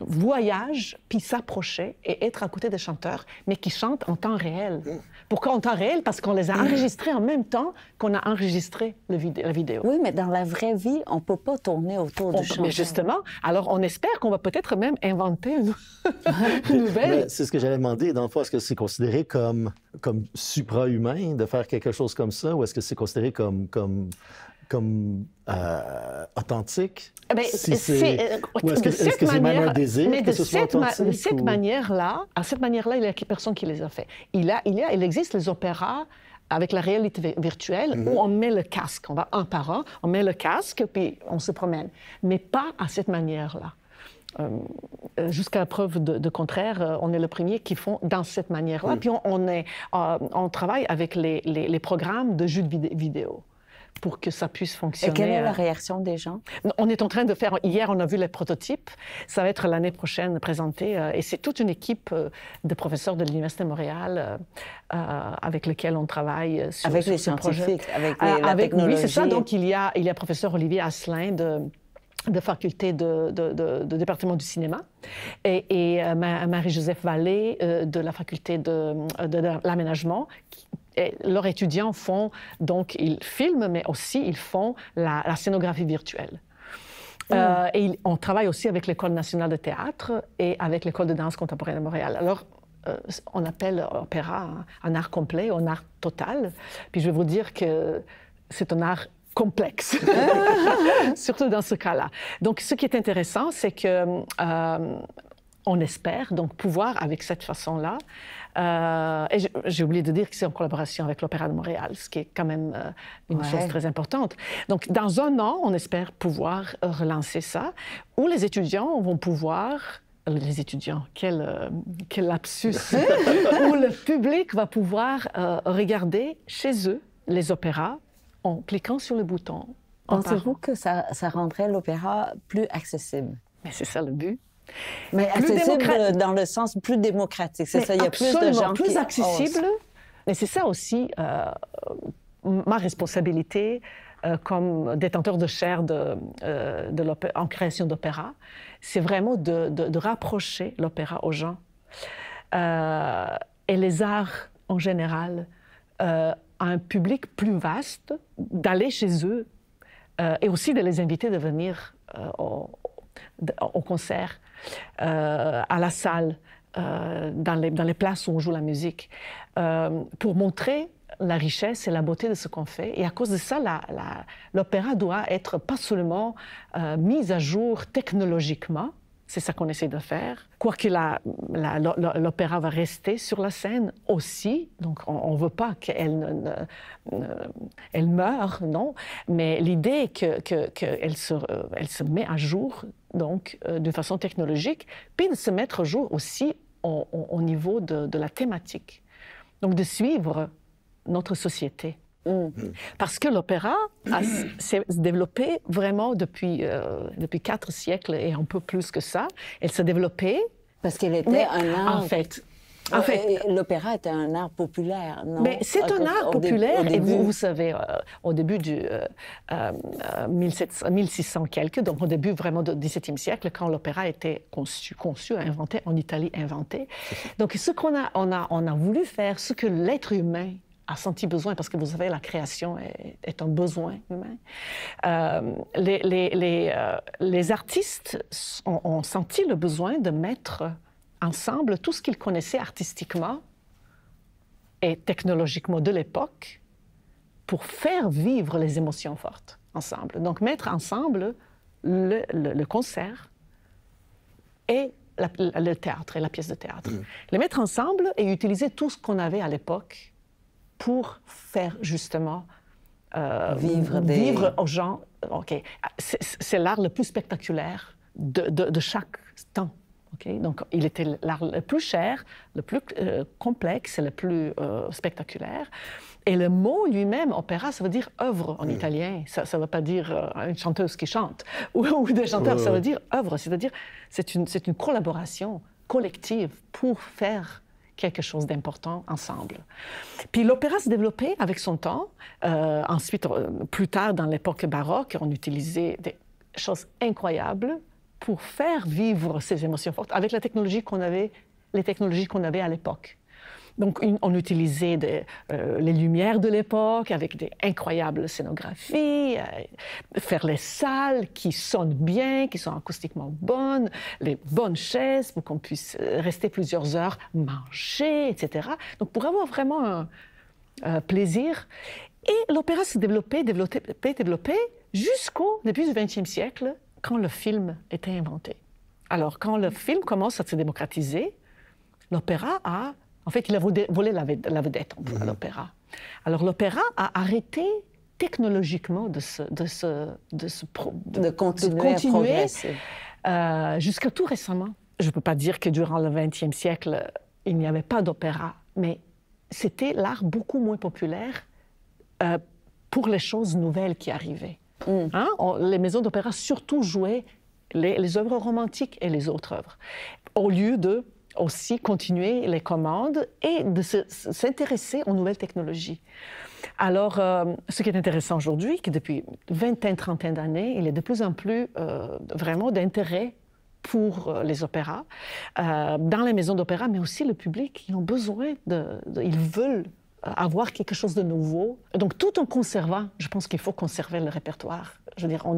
voyage, puis s'approcher et être à côté des chanteurs, mais qui chantent en temps réel. Pourquoi en temps réel? Parce qu'on les a enregistrés en même temps qu'on a enregistré la vidéo. Oui, mais dans la vraie vie, on ne peut pas tourner autour du chanteur. Mais justement, alors on espère qu'on va peut-être même inventer une nouvelle... C'est ce que j'allais demander. Dans le fond, est-ce que c'est considéré comme supra-humain de faire quelque chose comme ça, ou est-ce que c'est considéré comme authentique? Ben, ou est-ce que c'est même un désir que ce soit authentique? De cette manière-là, il y a personne qui les a fait. Il existe les opéras avec la réalité virtuelle où on met le casque. On va un par un, on met le casque, puis on se promène. Mais pas à cette manière-là. Jusqu'à preuve de contraire, on est le premier qui font dans cette manière-là. Puis on travaille avec les programmes de jeux de vidéo pour que ça puisse fonctionner. Et quelle est la réaction des gens? On est en train de faire... Hier, on a vu les prototypes. Ça va être l'année prochaine présenté. Et c'est toute une équipe de professeurs de l'Université de Montréal avec lesquels on travaille sur avec les ce projet. Scientifiques, avec la technologie. Oui, c'est ça. Donc, il y a professeur Olivier Asselin de faculté de département du cinéma et Marie-Joseph Vallée de la faculté de l'aménagement. Et leurs étudiants ils filment, mais aussi ils font la scénographie virtuelle. Et on travaille aussi avec l'École nationale de théâtre et avec l'École de danse contemporaine de Montréal. Alors, on appelle opéra un art complet, un art total. Puis je vais vous dire que c'est un art complexe, surtout dans ce cas-là. Donc, ce qui est intéressant, c'est que on espère donc pouvoir, avec cette façon-là, et j'ai oublié de dire que c'est en collaboration avec l'Opéra de Montréal, ce qui est quand même une chose très importante. Donc, dans un an, on espère pouvoir relancer ça, où les étudiants vont pouvoir... Les étudiants, quel lapsus! Où le public va pouvoir regarder chez eux les opéras en cliquant sur le bouton. Pensez-vous que ça rendrait l'opéra plus accessible? Mais c'est ça le but. Mais accessible dans le sens plus démocratique, c'est ça? Il y a plus de gens plus qui accessible. Mais c'est ça aussi ma responsabilité comme détenteur de chaire en création d'opéra. C'est vraiment de rapprocher l'opéra aux gens. Et les arts en général à un public plus vaste, d'aller chez eux et aussi de les inviter de venir au concert, à la salle, dans les places où on joue la musique, pour montrer la richesse et la beauté de ce qu'on fait. Et à cause de ça, l'opéra doit être pas seulement mis à jour technologiquement, c'est ça qu'on essaie de faire. Quoique l'opéra va rester sur la scène aussi, donc on ne veut pas qu'elle elle meure, non, mais l'idée est qu'elle se met à jour, donc, de façon technologique, puis de se mettre à jour aussi au niveau de la thématique. Donc, de suivre notre société. Parce que l'opéra s'est développé vraiment depuis 4 siècles et un peu plus que ça. Elle s'est développée. Parce qu'elle était un art. En fait, l'opéra était un art populaire, non? Mais c'est un art populaire, et vous savez, au début du 1600 quelque, donc au début vraiment du XVIIe siècle, quand l'opéra était conçu, inventé, en Italie inventé. Donc ce qu'on a voulu faire, ce que l'être humain a senti besoin, parce que vous savez, la création est un besoin humain. Les artistes ont senti le besoin de mettre ensemble tout ce qu'ils connaissaient artistiquement et technologiquement de l'époque pour faire vivre les émotions fortes ensemble. Donc, mettre ensemble le concert et le théâtre et la pièce de théâtre. Les mettre ensemble et utiliser tout ce qu'on avait à l'époque pour faire justement vivre aux gens. Okay. C'est l'art le plus spectaculaire de chaque temps. Okay? Donc, il était l'art le plus cher, le plus complexe et le plus spectaculaire. Et le mot lui-même, opéra, ça veut dire œuvre en italien. Ça ne veut pas dire une chanteuse qui chante ou des chanteurs, ça veut dire œuvre. C'est-à-dire c'est une collaboration collective pour faire quelque chose d'important ensemble. Puis l'opéra s'est développé avec son temps. Ensuite, plus tard, dans l'époque baroque, on utilisait des choses incroyables pour faire vivre ces émotions fortes avec la technologie qu'on avait, les technologies qu'on avait à l'époque. Donc, on utilisait les lumières de l'époque avec des incroyables scénographies, faire les salles qui sonnent bien, qui sont acoustiquement bonnes, les bonnes chaises pour qu'on puisse rester plusieurs heures, manger, etc. Donc, pour avoir vraiment un plaisir. Et l'opéra s'est développé jusqu'au début du XXe siècle, quand le film était inventé. Alors, quand le film commence à se démocratiser, l'opéra a... En fait, il a volé la vedette à l'opéra. Alors, l'opéra a arrêté technologiquement de continuer jusqu'à tout récemment. Je ne peux pas dire que durant le XXe siècle, il n'y avait pas d'opéra, mais c'était l'art beaucoup moins populaire pour les choses nouvelles qui arrivaient. Hein? Les maisons d'opéra surtout jouaient les œuvres romantiques et les autres œuvres, au lieu de aussi continuer les commandes et de s'intéresser aux nouvelles technologies. Alors, ce qui est intéressant aujourd'hui, que depuis vingtaine, trentaine d'années, il y a de plus en plus vraiment d'intérêt pour les opéras, dans les maisons d'opéra, mais aussi le public, ils ont besoin ils veulent avoir quelque chose de nouveau. Donc, tout en conservant, je pense qu'il faut conserver le répertoire. Je veux dire, on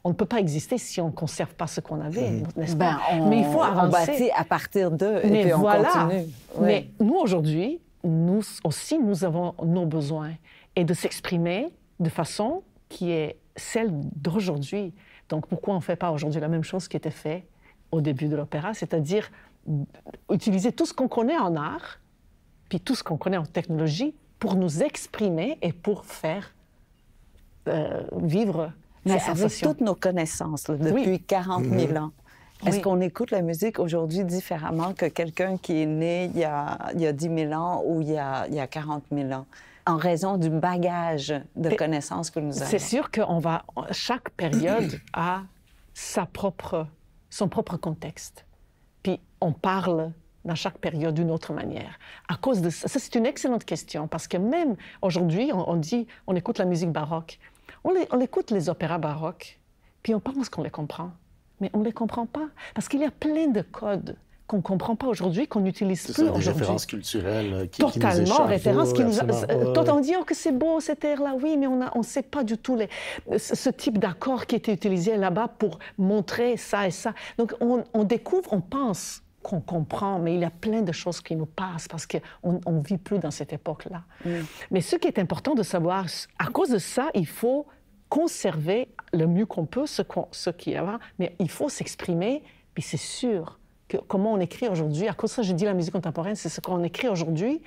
ne peut pas exister si on ne conserve pas ce qu'on avait, n'est-ce pas? Mais il faut avancer. On bâtit à partir d'eux et puis voilà. On continue. Oui. Mais nous, aujourd'hui, nous aussi, nous avons nos besoins. Et de s'exprimer de façon qui est celle d'aujourd'hui. Donc, pourquoi on ne fait pas aujourd'hui la même chose qui était fait au début de l'opéra? C'est-à-dire utiliser tout ce qu'on connaît en art, puis tout ce qu'on connaît en technologie, pour nous exprimer et pour faire vivre... Mais avec toutes nos connaissances là, depuis 40 000 ans, est-ce qu'on écoute la musique aujourd'hui différemment que quelqu'un qui est né il y a 10 000 ans ou il y a 40 000 ans, en raison du bagage de connaissances que nous avons? C'est sûr que chaque période a son propre contexte. Puis on parle dans chaque période d'une autre manière. À cause de ça, c'est une excellente question, parce que même aujourd'hui, on écoute la musique baroque. On écoute les opéras baroques, puis on pense qu'on les comprend. Mais on ne les comprend pas, parce qu'il y a plein de codes qu'on ne comprend pas aujourd'hui, qu'on n'utilise plus aujourd'hui. C'est des références culturelles qui totalement, nous échappent. Références qui nous... Totalement, on dit que c'est beau cet air-là, oui, mais on ne sait pas du tout ce type d'accord qui était utilisé là-bas pour montrer ça et ça. Donc on découvre, on pense qu'on comprend, mais il y a plein de choses qui nous passent parce qu'on ne vit plus dans cette époque-là. Mais ce qui est important de savoir, à cause de ça, il faut conserver le mieux qu'on peut ce qu'il y a, mais il faut s'exprimer, puis c'est sûr que comment on écrit aujourd'hui, à cause de ça, je dis la musique contemporaine, c'est ce qu'on écrit aujourd'hui,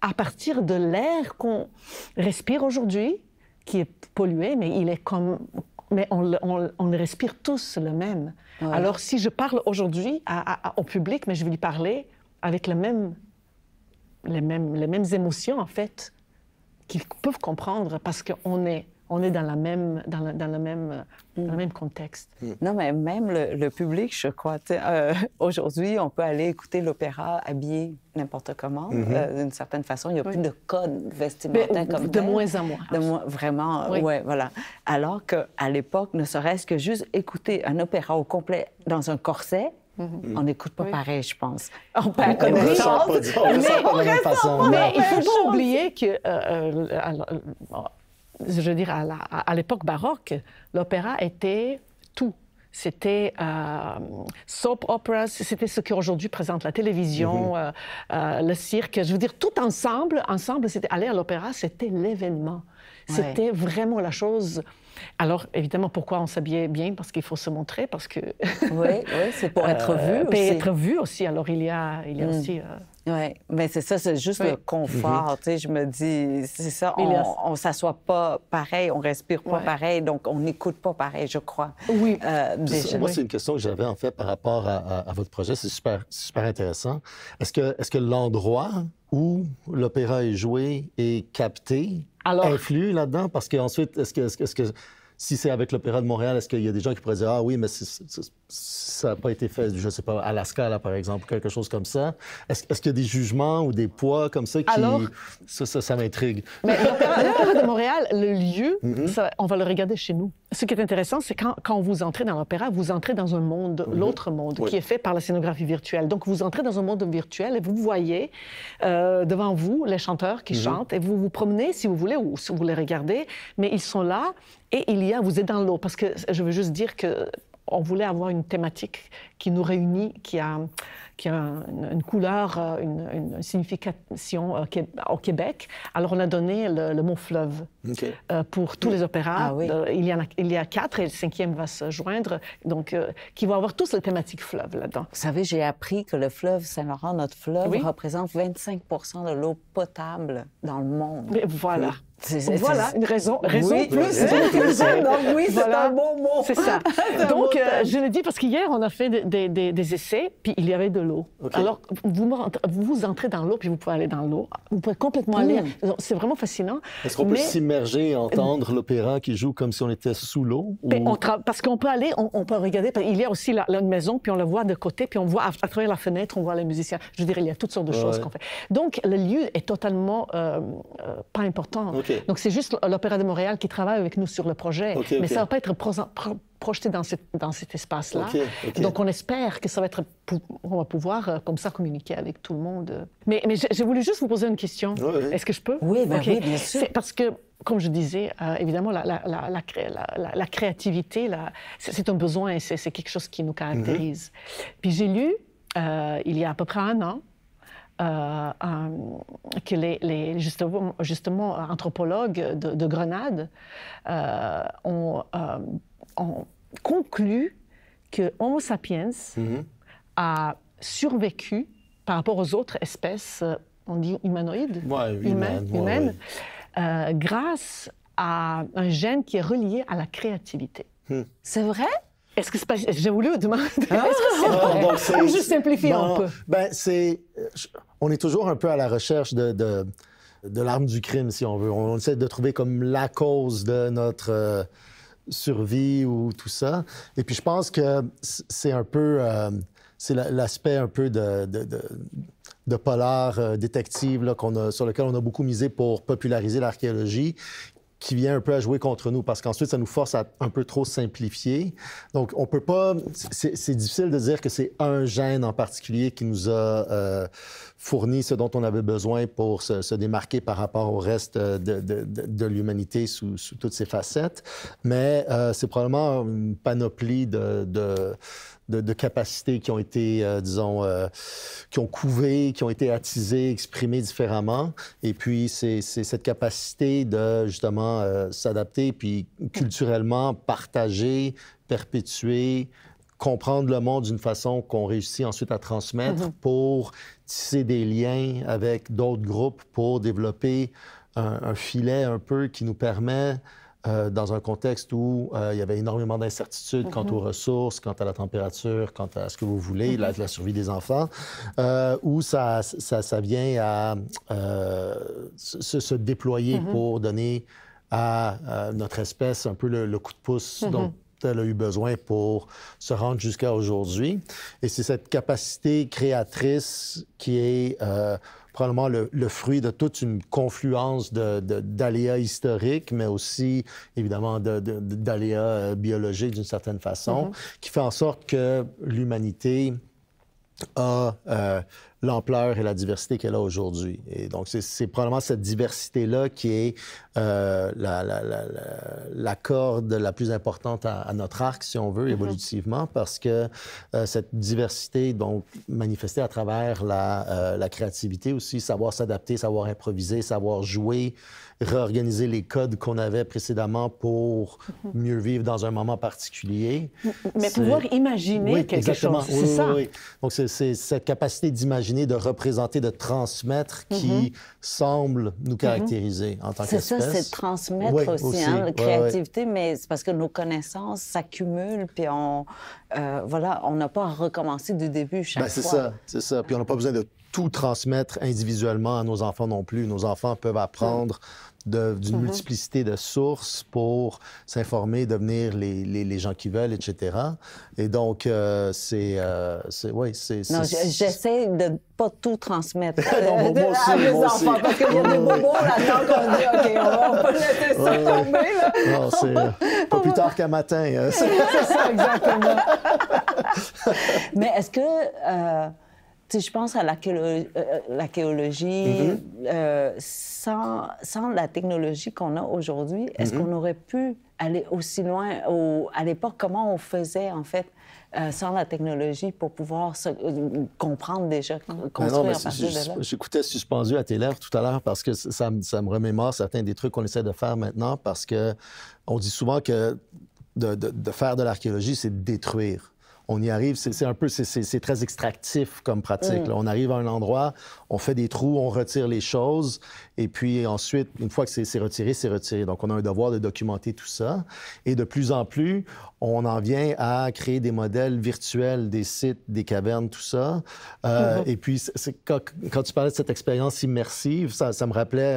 à partir de l'air qu'on respire aujourd'hui, qui est pollué, mais il est comme... Mais on le respire tous le même. Ouais. Alors, si je parle aujourd'hui au public, mais je vais lui parler avec les mêmes émotions, en fait, qu'ils peuvent comprendre, parce qu'on est dans le même contexte. Non, mais même le public, je crois. Aujourd'hui, on peut aller écouter l'opéra habillé n'importe comment, d'une certaine façon. Il n'y a plus de code vestimentaire comme de moins en moins. Vraiment, oui, voilà. Alors qu'à l'époque, ne serait-ce que juste écouter un opéra au complet dans un corset, on n'écoute pas pareil, je pense. On perd connaissance, mais il ne faut pas oublier que... je veux dire, à l'époque baroque, l'opéra était tout. C'était soap operas, c'était ce qu'aujourd'hui présente la télévision, le cirque. Je veux dire, tout ensemble, c'était aller à l'opéra, c'était l'événement. C'était vraiment la chose. Alors, évidemment, pourquoi on s'habillait bien? Parce qu'il faut se montrer, parce que... oui, c'est pour être vu aussi. Être vu aussi. Alors, il y a aussi... Oui, mais c'est ça, c'est juste le confort. Tu sais, je me dis, c'est ça, on ne s'assoit pas pareil, on respire pas pareil, donc on n'écoute pas pareil, je crois. Oui. Moi, c'est une question que j'avais, en fait, par rapport à votre projet. C'est super intéressant. Est-ce que l'endroit où l'opéra est joué et capté influe là-dedans? Parce qu'ensuite, est-ce que si c'est avec l'Opéra de Montréal, est-ce qu'il y a des gens qui pourraient dire « Ah oui, mais ça n'a pas été fait, je ne sais pas, à Alaska, là, par exemple, quelque chose comme ça. » Est-ce qu'il y a des jugements ou des poids comme ça qui... Alors, ça m'intrigue. Mais l'Opéra de Montréal, le lieu, ça, on va le regarder chez nous. Ce qui est intéressant, c'est quand vous entrez dans l'opéra, vous entrez dans un monde, l'autre monde, qui est fait par la scénographie virtuelle. Donc, vous entrez dans un monde virtuel et vous voyez devant vous les chanteurs qui chantent et vous vous promenez, si vous voulez, ou si vous les regardez, mais ils sont là et vous êtes dans l'eau. Parce que je veux juste dire qu'on voulait avoir une thématique qui nous réunit, qui a une couleur, une signification au Québec. Alors, on a donné le mot fleuve pour tous les opéras. Il y a 4 et le 5e va se joindre, donc qui vont avoir tous la thématique fleuve là-dedans. Vous savez, j'ai appris que le fleuve Saint-Laurent, notre fleuve, représente 25 de l'eau potable dans le monde. Mais voilà. Voilà, une raison plus. C'est un bon mot. C'est ça. Donc, je le dis parce qu'hier, on a fait des essais, puis il y avait de l'eau. Alors, vous entrez dans l'eau, puis vous pouvez aller dans l'eau. Vous pouvez complètement aller. C'est vraiment fascinant. Est-ce qu'on peut s'immerger et entendre l'opéra qui joue comme si on était sous l'eau? Parce qu'on peut aller, on peut regarder. Il y a aussi une maison, puis on la voit de côté, puis on voit à travers la fenêtre, on voit les musiciens. Je veux dire, il y a toutes sortes de choses qu'on fait. Donc, le lieu est totalement pas important. Donc, c'est juste l'Opéra de Montréal qui travaille avec nous sur le projet. Mais ça ne va pas être projeté dans cet espace-là. Donc, on espère que ça va être... On va pouvoir, comme ça, communiquer avec tout le monde. Mais j'ai voulu juste vous poser une question. Est-ce que je peux? Oui, oui, bien sûr. C'est parce que, comme je disais, évidemment, la créativité, c'est un besoin et c'est quelque chose qui nous caractérise. Puis j'ai lu, il y a à peu près 1 an, que les justement anthropologues de Grenade ont conclu que Homo sapiens a survécu par rapport aux autres espèces, on dit humanoïdes, humaines, grâce à un gène qui est relié à la créativité. C'est vrai? Est-ce que c'est pas... J'ai voulu demander. Est-ce que c'est vrai? Ou je simplifie un peu. Ben, on est toujours un peu à la recherche de l'arme du crime, si on veut. On essaie de trouver comme la cause de notre survie ou tout ça. Et puis, je pense que c'est un peu... c'est l'aspect un peu de polar détective là, sur lequel on a beaucoup misé pour populariser l'archéologie, qui vient un peu à jouer contre nous, parce qu'ensuite, ça nous force à un peu trop simplifier. Donc, on peut pas... C'est difficile de dire que c'est un gène en particulier qui nous a fourni ce dont on avait besoin pour se démarquer par rapport au reste de l'humanité sous toutes ses facettes. Mais c'est probablement une panoplie de de capacités qui ont été, disons, qui ont couvé, qui ont été attisées, exprimées différemment. Et puis, c'est cette capacité de, justement, s'adapter, puis culturellement partager, perpétuer, comprendre le monde d'une façon qu'on réussit ensuite à transmettre pour tisser des liens avec d'autres groupes, pour développer un filet un peu qui nous permet, dans un contexte où il y avait énormément d'incertitudes quant aux ressources, quant à la température, quant à ce que vous voulez, la survie des enfants, où ça vient à se déployer pour donner à notre espèce un peu le coup de pouce dont elle a eu besoin pour se rendre jusqu'à aujourd'hui. Et c'est cette capacité créatrice qui est probablement le fruit de toute une confluence d'aléas historiques, mais aussi, évidemment, d'aléas biologiques d'une certaine façon, qui fait en sorte que l'humanité a l'ampleur et la diversité qu'elle a aujourd'hui. Et donc, c'est probablement cette diversité-là qui est la corde la plus importante à notre arc, si on veut, évolutivement, parce que cette diversité, donc, manifestée à travers la créativité aussi, savoir s'adapter, savoir improviser, savoir jouer, réorganiser les codes qu'on avait précédemment pour mieux vivre dans un moment particulier. Mais pouvoir imaginer quelque chose, c'est ça. Oui. Donc, c'est cette capacité d'imaginer, de représenter, de transmettre qui semble nous caractériser en tant qu'espèce. C'est ça, c'est de transmettre aussi, hein, la créativité, mais c'est parce que nos connaissances s'accumulent, puis on n'a pas à recommencer du début chaque fois. C'est ça. Puis on n'a pas besoin de tout transmettre individuellement à nos enfants non plus. Nos enfants peuvent apprendre d'une multiplicité de sources pour s'informer, devenir les gens qu'ils veulent, etc. Et donc, Non, j'essaie de ne pas tout transmettre non, moi aussi, à mes enfants, parce qu'il y a des bobos là-dedans qu'on dit, OK, on va pas laisser ça tomber, là. Non, c'est pas plus tard qu'un matin. C'est ça, exactement. Mais est-ce que... tu sais, je pense à l'archéologie. Sans la technologie qu'on a aujourd'hui, est-ce qu'on aurait pu aller aussi loin? À l'époque, comment on faisait, en fait, sans la technologie pour pouvoir comprendre déjà, construire à partir de là? J'écoutais Suspendu à tes lèvres tout à l'heure parce que ça me remémore certains des trucs qu'on essaie de faire maintenant parce que on dit souvent que de faire de l'archéologie, c'est de détruire. On y arrive, c'est très extractif comme pratique. Là. On arrive à un endroit, on fait des trous, on retire les choses, et puis ensuite, une fois que c'est retiré, c'est retiré. Donc, on a un devoir de documenter tout ça. Et de plus en plus, on en vient à créer des modèles virtuels, des sites, des cavernes, tout ça. Et puis, quand tu parlais de cette expérience immersive, ça me rappelait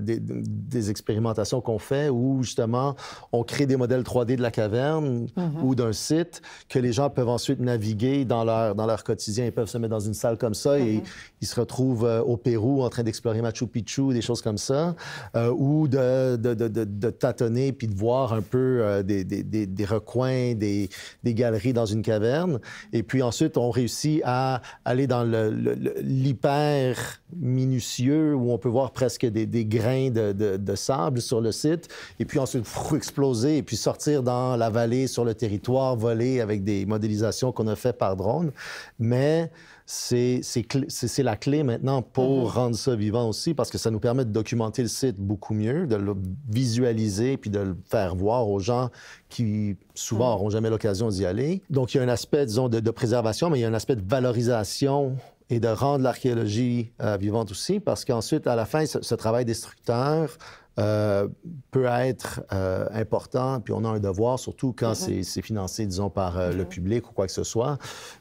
des expérimentations qu'on fait où, justement, on crée des modèles 3D de la caverne ou d'un site que les gens peuvent ensuite naviguer dans leur quotidien. Ils peuvent se mettre dans une salle comme ça et ils se retrouvent au Pérou en train d'explorer Machu Picchu, des choses comme ça, ou de tâtonner puis de voir un peu des recoins, des galeries dans une caverne. Et puis ensuite, on réussit à aller dans l'hyper minutieux où on peut voir presque des grains de sable sur le site. Et puis ensuite, exploser et puis sortir dans la vallée, sur le territoire, voler avec des modélisations qu'on a fait par drone. Mais c'est la clé maintenant pour rendre ça vivant aussi, parce que ça nous permet de documenter le site beaucoup mieux, de le visualiser puis de le faire voir aux gens qui, souvent, n'auront jamais l'occasion d'y aller. Donc, il y a un aspect, disons, de préservation, mais il y a un aspect de valorisation et de rendre l'archéologie vivante aussi, parce qu'ensuite, à la fin, ce travail destructeur peut être important, puis on a un devoir, surtout quand c'est financé, disons, par le public ou quoi que ce soit,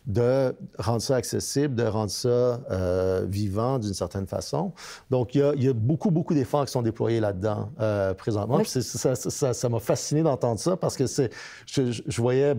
de rendre ça accessible, de rendre ça vivant d'une certaine façon. Donc, il y a beaucoup, beaucoup d'efforts qui sont déployés là-dedans présentement. Oui. Puis ça m'a fasciné d'entendre ça parce que je voyais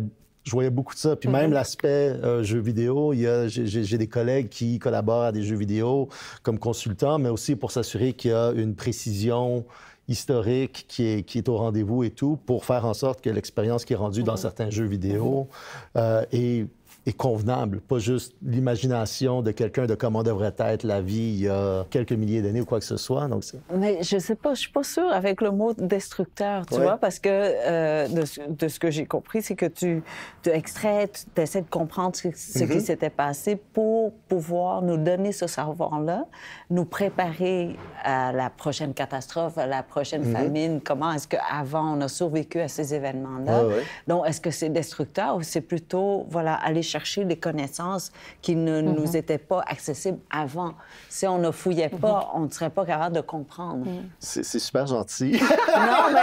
beaucoup de ça. Puis même l'aspect jeux vidéo, j'ai des collègues qui collaborent à des jeux vidéo comme consultants, mais aussi pour s'assurer qu'il y a une précision historique qui est au rendez-vous et tout, pour faire en sorte que l'expérience qui est rendue dans certains jeux vidéo est est convenable, pas juste l'imagination de quelqu'un de comment devrait être la vie il y a quelques milliers d'années ou quoi que ce soit. Donc, mais je sais pas, je suis pas sûre avec le mot destructeur, tu vois, parce que de ce que j'ai compris, c'est que tu extrais, tu essaies de comprendre ce qui s'était passé pour pouvoir nous donner ce savoir-là, nous préparer à la prochaine catastrophe, à la prochaine famine, comment est-ce qu'avant on a survécu à ces événements-là. Donc, est-ce que c'est destructeur ou c'est plutôt, voilà, aller chercher des connaissances qui ne nous étaient pas accessibles avant. Si on ne fouillait pas, on ne serait pas capable de comprendre. C'est super gentil. Non, mais...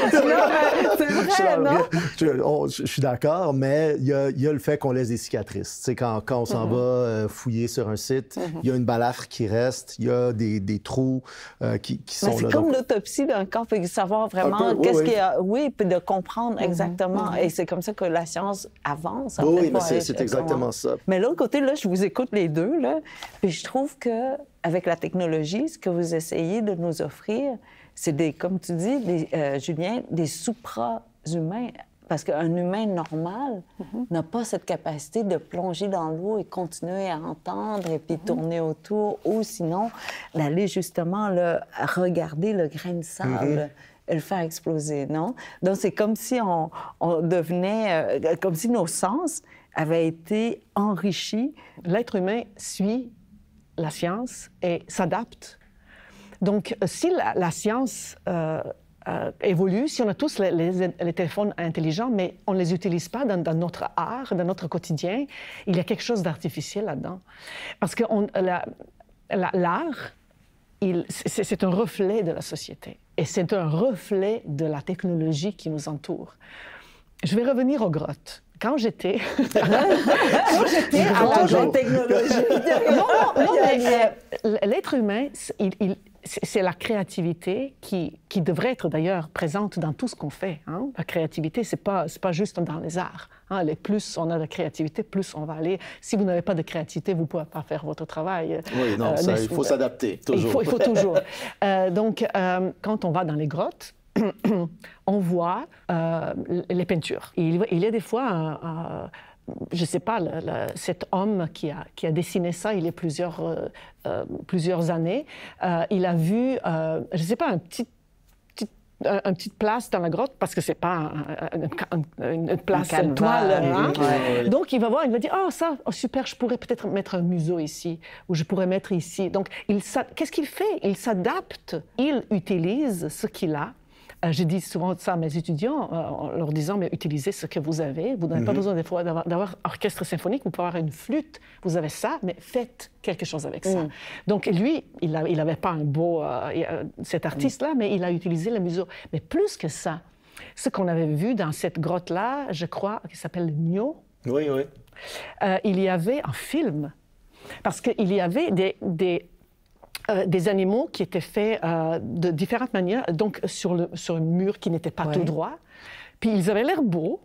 c'est vrai, non? Je suis d'accord, mais il y a le fait qu'on laisse des cicatrices. Tu sais, quand on s'en va fouiller sur un site, il y a une balafre qui reste, il y a des trous qui sont là. C'est comme l'autopsie d'un corps, puis savoir vraiment qu'est-ce qu'il y a... Oui, puis de comprendre exactement. Et c'est comme ça que la science avance. Oui, mais c'est exactement ça. Mais l'autre côté, là, je vous écoute les deux, là, puis je trouve que avec la technologie, ce que vous essayez de nous offrir, c'est des, comme tu dis, Julien, des supra-humains. Parce qu'un humain normal n'a pas cette capacité de plonger dans l'eau et continuer à entendre et puis tourner autour, ou sinon d'aller justement là, regarder le grain de sable et le faire exploser, non? Donc c'est comme si on devenait, comme si nos sens avaient été enrichis. L'être humain suit la science et s'adapte. Donc si la science... évolue, si on a tous les téléphones intelligents, mais on ne les utilise pas dans notre art, dans notre quotidien, il y a quelque chose d'artificiel là-dedans. Parce que l'art, c'est un reflet de la société et c'est un reflet de la technologie qui nous entoure. Je vais revenir aux grottes. Quand j'étais à la technologie... non, mais l'être humain, c'est la créativité qui devrait être d'ailleurs présente dans tout ce qu'on fait. Hein? La créativité, c'est pas juste dans les arts. Hein? Plus on a de créativité, plus on va aller. Si vous n'avez pas de créativité, vous ne pouvez pas faire votre travail. Oui, non, il faut s'adapter, toujours. Il faut toujours. Donc, quand on va dans les grottes, on voit les peintures. Il y a des fois... je ne sais pas, cet homme qui a dessiné ça il y a plusieurs années, il a vu, je ne sais pas, une petite place dans la grotte, parce que ce n'est pas une place toile. Hein? Donc, il va voir, il va dire, ça, super, je pourrais peut-être mettre un museau ici, ou je pourrais mettre ici. Donc, qu'est-ce qu'il fait? Il s'adapte, il utilise ce qu'il a. Je dis souvent ça à mes étudiants, en leur disant, mais utilisez ce que vous avez. Vous n'avez pas besoin des fois d'avoir un orchestre symphonique, vous pouvez avoir une flûte, vous avez ça, mais faites quelque chose avec ça. Donc lui, il n'avait pas un beau, cet artiste-là, mais il a utilisé le museau. Mais plus que ça, ce qu'on avait vu dans cette grotte-là, je crois, qui s'appelle Nyo. Oui. Il y avait un film, parce qu'il y avait des animaux qui étaient faits de différentes manières, donc sur un mur qui n'était pas tout droit. Puis ils avaient l'air beaux.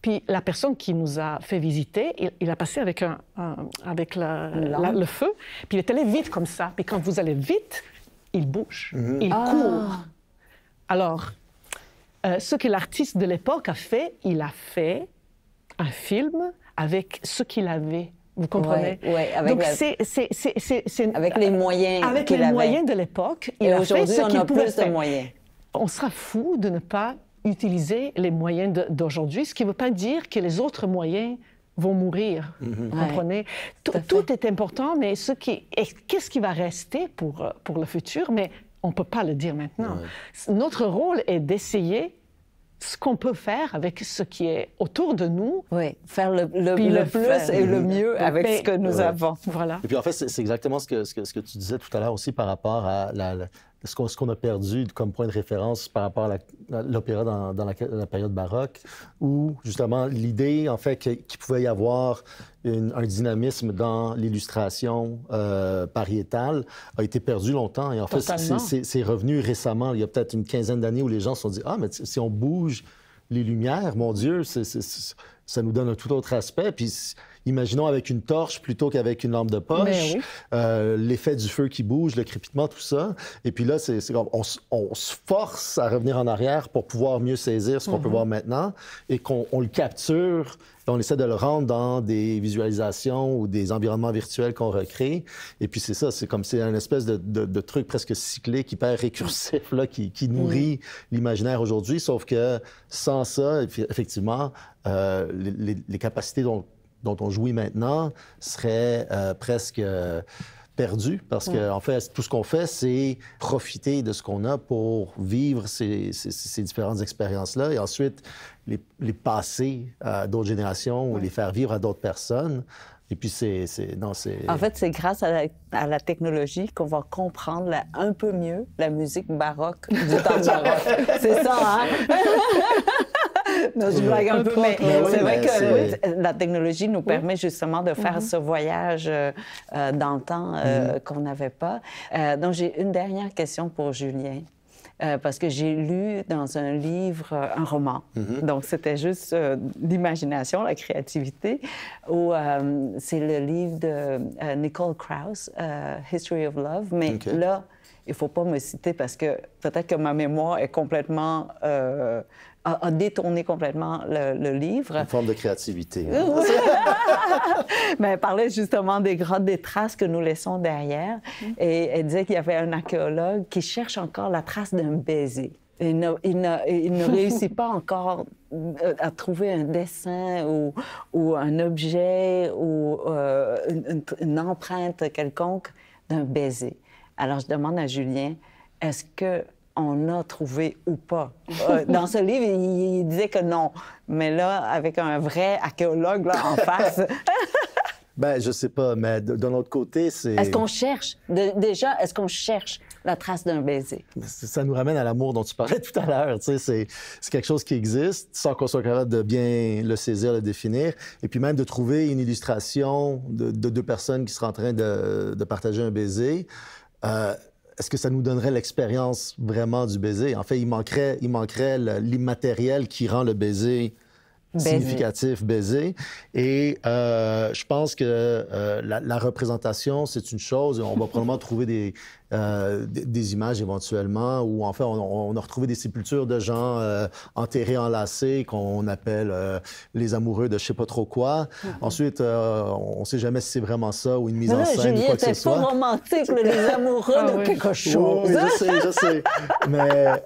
Puis la personne qui nous a fait visiter, il a passé avec le feu, puis il est allé vite comme ça. Puis quand vous allez vite, il bouge, il court. Alors, ce que l'artiste de l'époque a fait, il a fait un film avec ce qu'il avait. Vous comprenez? Oui, donc avec les moyens avec les moyens de l'époque. Et aujourd'hui, on a plus de moyens. On sera fou de ne pas utiliser les moyens d'aujourd'hui, ce qui ne veut pas dire que les autres moyens vont mourir. Vous comprenez? Tout est important, mais qu'est-ce qui va rester pour le futur? Mais on ne peut pas le dire maintenant. Notre rôle est d'essayer ce qu'on peut faire avec ce qui est autour de nous. Oui, faire le plus et le mieux avec ce que nous avons. Voilà. Et puis en fait, c'est exactement ce que tu disais tout à l'heure aussi par rapport à ce qu'on a perdu comme point de référence par rapport à l'opéra dans la période baroque, où justement l'idée, en fait, qu'il pouvait y avoir un dynamisme dans l'illustration pariétale a été perdu longtemps. Et en fait, c'est revenu récemment, il y a peut-être une quinzaine d'années, où les gens se sont dit « Ah, mais si on bouge les lumières, mon Dieu, ça nous donne un tout autre aspect. Puis imaginons avec une torche plutôt qu'avec une lampe de poche, l'effet du feu qui bouge, le crépitement, tout ça. Et puis là, c'est comme on se force à revenir en arrière pour pouvoir mieux saisir ce qu'on peut voir maintenant et qu'on le capture. On essaie de le rendre dans des visualisations ou des environnements virtuels qu'on recrée. Et puis c'est ça, c'est un espèce de truc presque cyclique, hyper récursif, là, qui nourrit l'imaginaire aujourd'hui. Sauf que sans ça, effectivement, les capacités dont on jouit maintenant seraient presque perdues. Parce que, en fait, tout ce qu'on fait, c'est profiter de ce qu'on a pour vivre ces différentes expériences-là et ensuite les passer à d'autres générations ou les faire vivre à d'autres personnes. Et puis, En fait, c'est grâce à la technologie qu'on va comprendre un peu mieux la musique baroque du temps baroque. C'est ça, hein? Non, je blague un peu, mais c'est vrai que la technologie nous permet justement de faire ce voyage dans le temps qu'on n'avait pas. Donc, j'ai une dernière question pour Julien. Parce que j'ai lu dans un livre un roman. Donc, c'était juste l'imagination, la créativité. C'est le livre de Nicole Krauss, History of Love. Mais là, il ne faut pas me citer parce que peut-être que ma mémoire est complètement... a détourné complètement le livre. Une forme de créativité. Mais elle parlait justement des grottes, des traces que nous laissons derrière. Et elle disait qu'il y avait un archéologue qui cherche encore la trace d'un baiser. Il ne réussit pas encore à trouver un dessin ou un objet ou une empreinte quelconque d'un baiser. Alors, je demande à Julien, est-ce qu'on a trouvé ou pas? Dans ce livre, il disait que non. Mais là, avec un vrai archéologue là, en face... Ben, je sais pas, mais d'un autre côté, c'est... Est-ce qu'on cherche? Déjà, est-ce qu'on cherche la trace d'un baiser? Ça nous ramène à l'amour dont tu parlais tout à l'heure. Tu sais, c'est quelque chose qui existe sans qu'on soit capable de bien le saisir, le définir. Et puis même de trouver une illustration de deux personnes qui seraient en train de partager un baiser. Est-ce que ça nous donnerait l'expérience vraiment du baiser? En fait, il manquerait l'immatériel qui rend le baiser significatif, baiser. Et je pense que la représentation, c'est une chose. On va probablement trouver des images éventuellement où, en fait, on a retrouvé des sépultures de gens enterrés, enlacés, qu'on appelle les amoureux de je sais pas trop quoi. Ensuite, on sait jamais si c'est vraiment ça ou une mise en scène ou quoi que ce soit. Julien, c'est pas romantique, les amoureux de quelque chose. Oui, je sais. Mais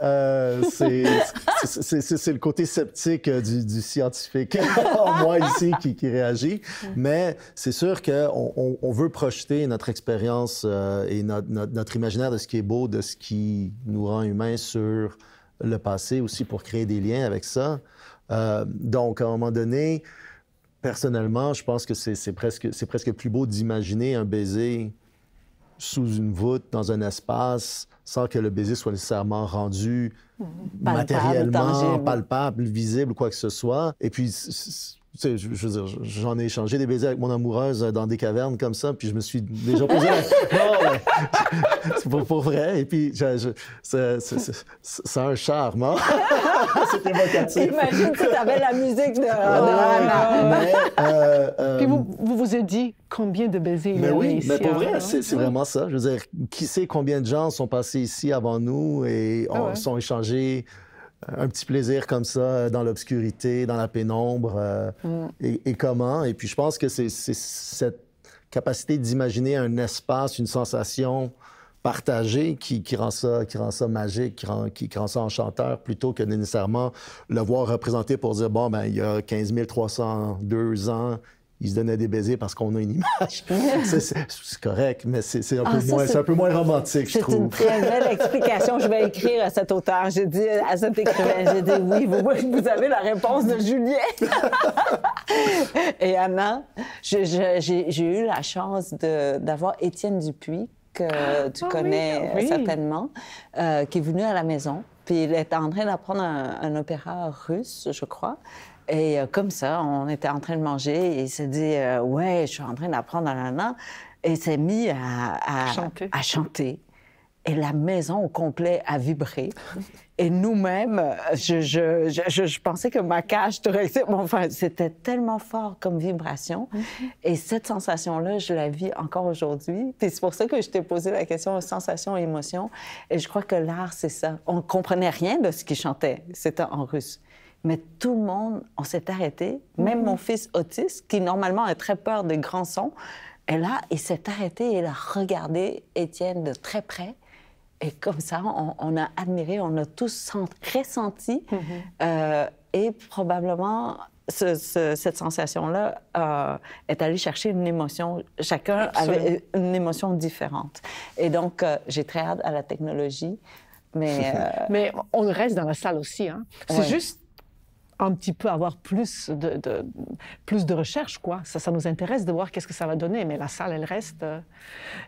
c'est le côté sceptique du scientifique en moi ici qui réagit. Mais c'est sûr qu'on veut projeter notre expérience et notre imaginaire de ce qui est beau, de ce qui nous rend humains sur le passé aussi pour créer des liens avec ça. Donc, à un moment donné, personnellement, je pense que c'est presque plus beau d'imaginer un baiser sous une voûte, dans un espace, sans que le baiser soit nécessairement rendu matériellement, palpable, visible ou quoi que ce soit. Et puis, tu sais, je veux dire, j'en ai échangé des baisers avec mon amoureuse dans des cavernes comme ça, puis je me suis déjà posé c'est pour vrai. Et puis, ça a un charme, hein? C'est évocatif. Imagine si tu avais la musique de Anna. Puis vous vous êtes dit combien de baisers il y avait ici? Mais pour vrai, c'est vraiment ça. Je veux dire, qui sait combien de gens sont passés ici avant nous et sont échangés un petit plaisir comme ça, dans l'obscurité, dans la pénombre, et comment. Et puis je pense que c'est cette capacité d'imaginer un espace, une sensation partagée qui rend ça magique, qui rend ça enchanteur, plutôt que nécessairement le voir représenté pour dire, bon, ben il y a 15 302 ans, ils se donnaient des baisers parce qu'on a une image. C'est correct, mais c'est un peu moins romantique, je trouve. C'est une très belle explication. Je vais écrire à cet auteur. J'ai dit à cet écrivain, j'ai dit oui, vous avez la réponse de Julien. Et Anna, j'ai eu la chance d'avoir Étienne Dupuis, que tu connais certainement, qui est venu à la maison. Puis il était en train d'apprendre un opéra russe, je crois. Et comme ça, on était en train de manger et il s'est dit « Ouais, je suis en train d'apprendre à Nana ». Et il s'est mis à chanter. et la maison au complet a vibré. Et nous-mêmes, je pensais que ma cage thoracique... Bon, enfin, c'était tellement fort comme vibration. Et cette sensation-là, je la vis encore aujourd'hui. Puis c'est pour ça que je t'ai posé la question sensation et émotion. Et je crois que l'art, c'est ça. On ne comprenait rien de ce qu'il chantait. C'était en russe. Mais tout le monde, on s'est arrêté. Même mon fils autiste, qui normalement a très peur des grands sons, et là, il s'est arrêté et il a regardé Étienne de très près. Et comme ça, on a admiré, on a tous ressenti. Et probablement, cette sensation-là est allée chercher une émotion. Chacun avait une émotion différente. Et donc, j'ai très hâte à la technologie. Mais on reste dans la salle aussi. Hein? C'est juste un petit peu avoir plus de recherche, quoi. Ça nous intéresse de voir qu'est-ce que ça va donner, mais la salle, elle reste...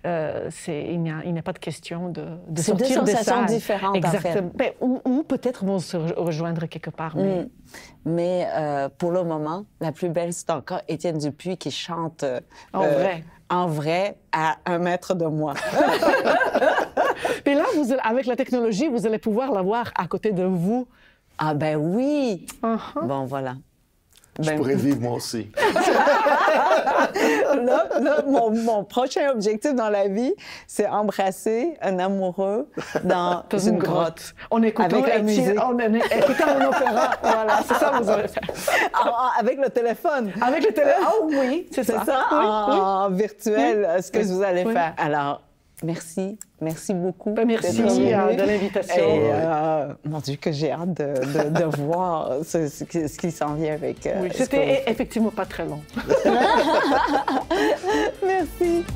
il n'y a pas de question de sortir des salles. C'est deux sensations différentes, exactement. En fait. Ou peut-être vont se rejoindre quelque part. Mais pour le moment, la plus belle, c'est encore Étienne Dupuis qui chante en vrai à 1 mètre de moi. Puis là, avec la technologie, vous allez pouvoir l'avoir à côté de vous. Ah ben oui! Bon, voilà. Je pourrais vivre moi aussi. Là, mon prochain objectif dans la vie, c'est embrasser un amoureux dans une grotte. On écoute la musique. On écoute un opéra. Voilà, c'est ça que vous allez faire. Avec le téléphone. Avec le téléphone. Oh oui, c'est ça. En virtuel, ce que vous allez faire. Alors, merci beaucoup. Merci de l'invitation. Et, mon Dieu, que j'ai hâte de voir ce qui s'en vient avec... Oui, c'était effectivement pas très long. Merci.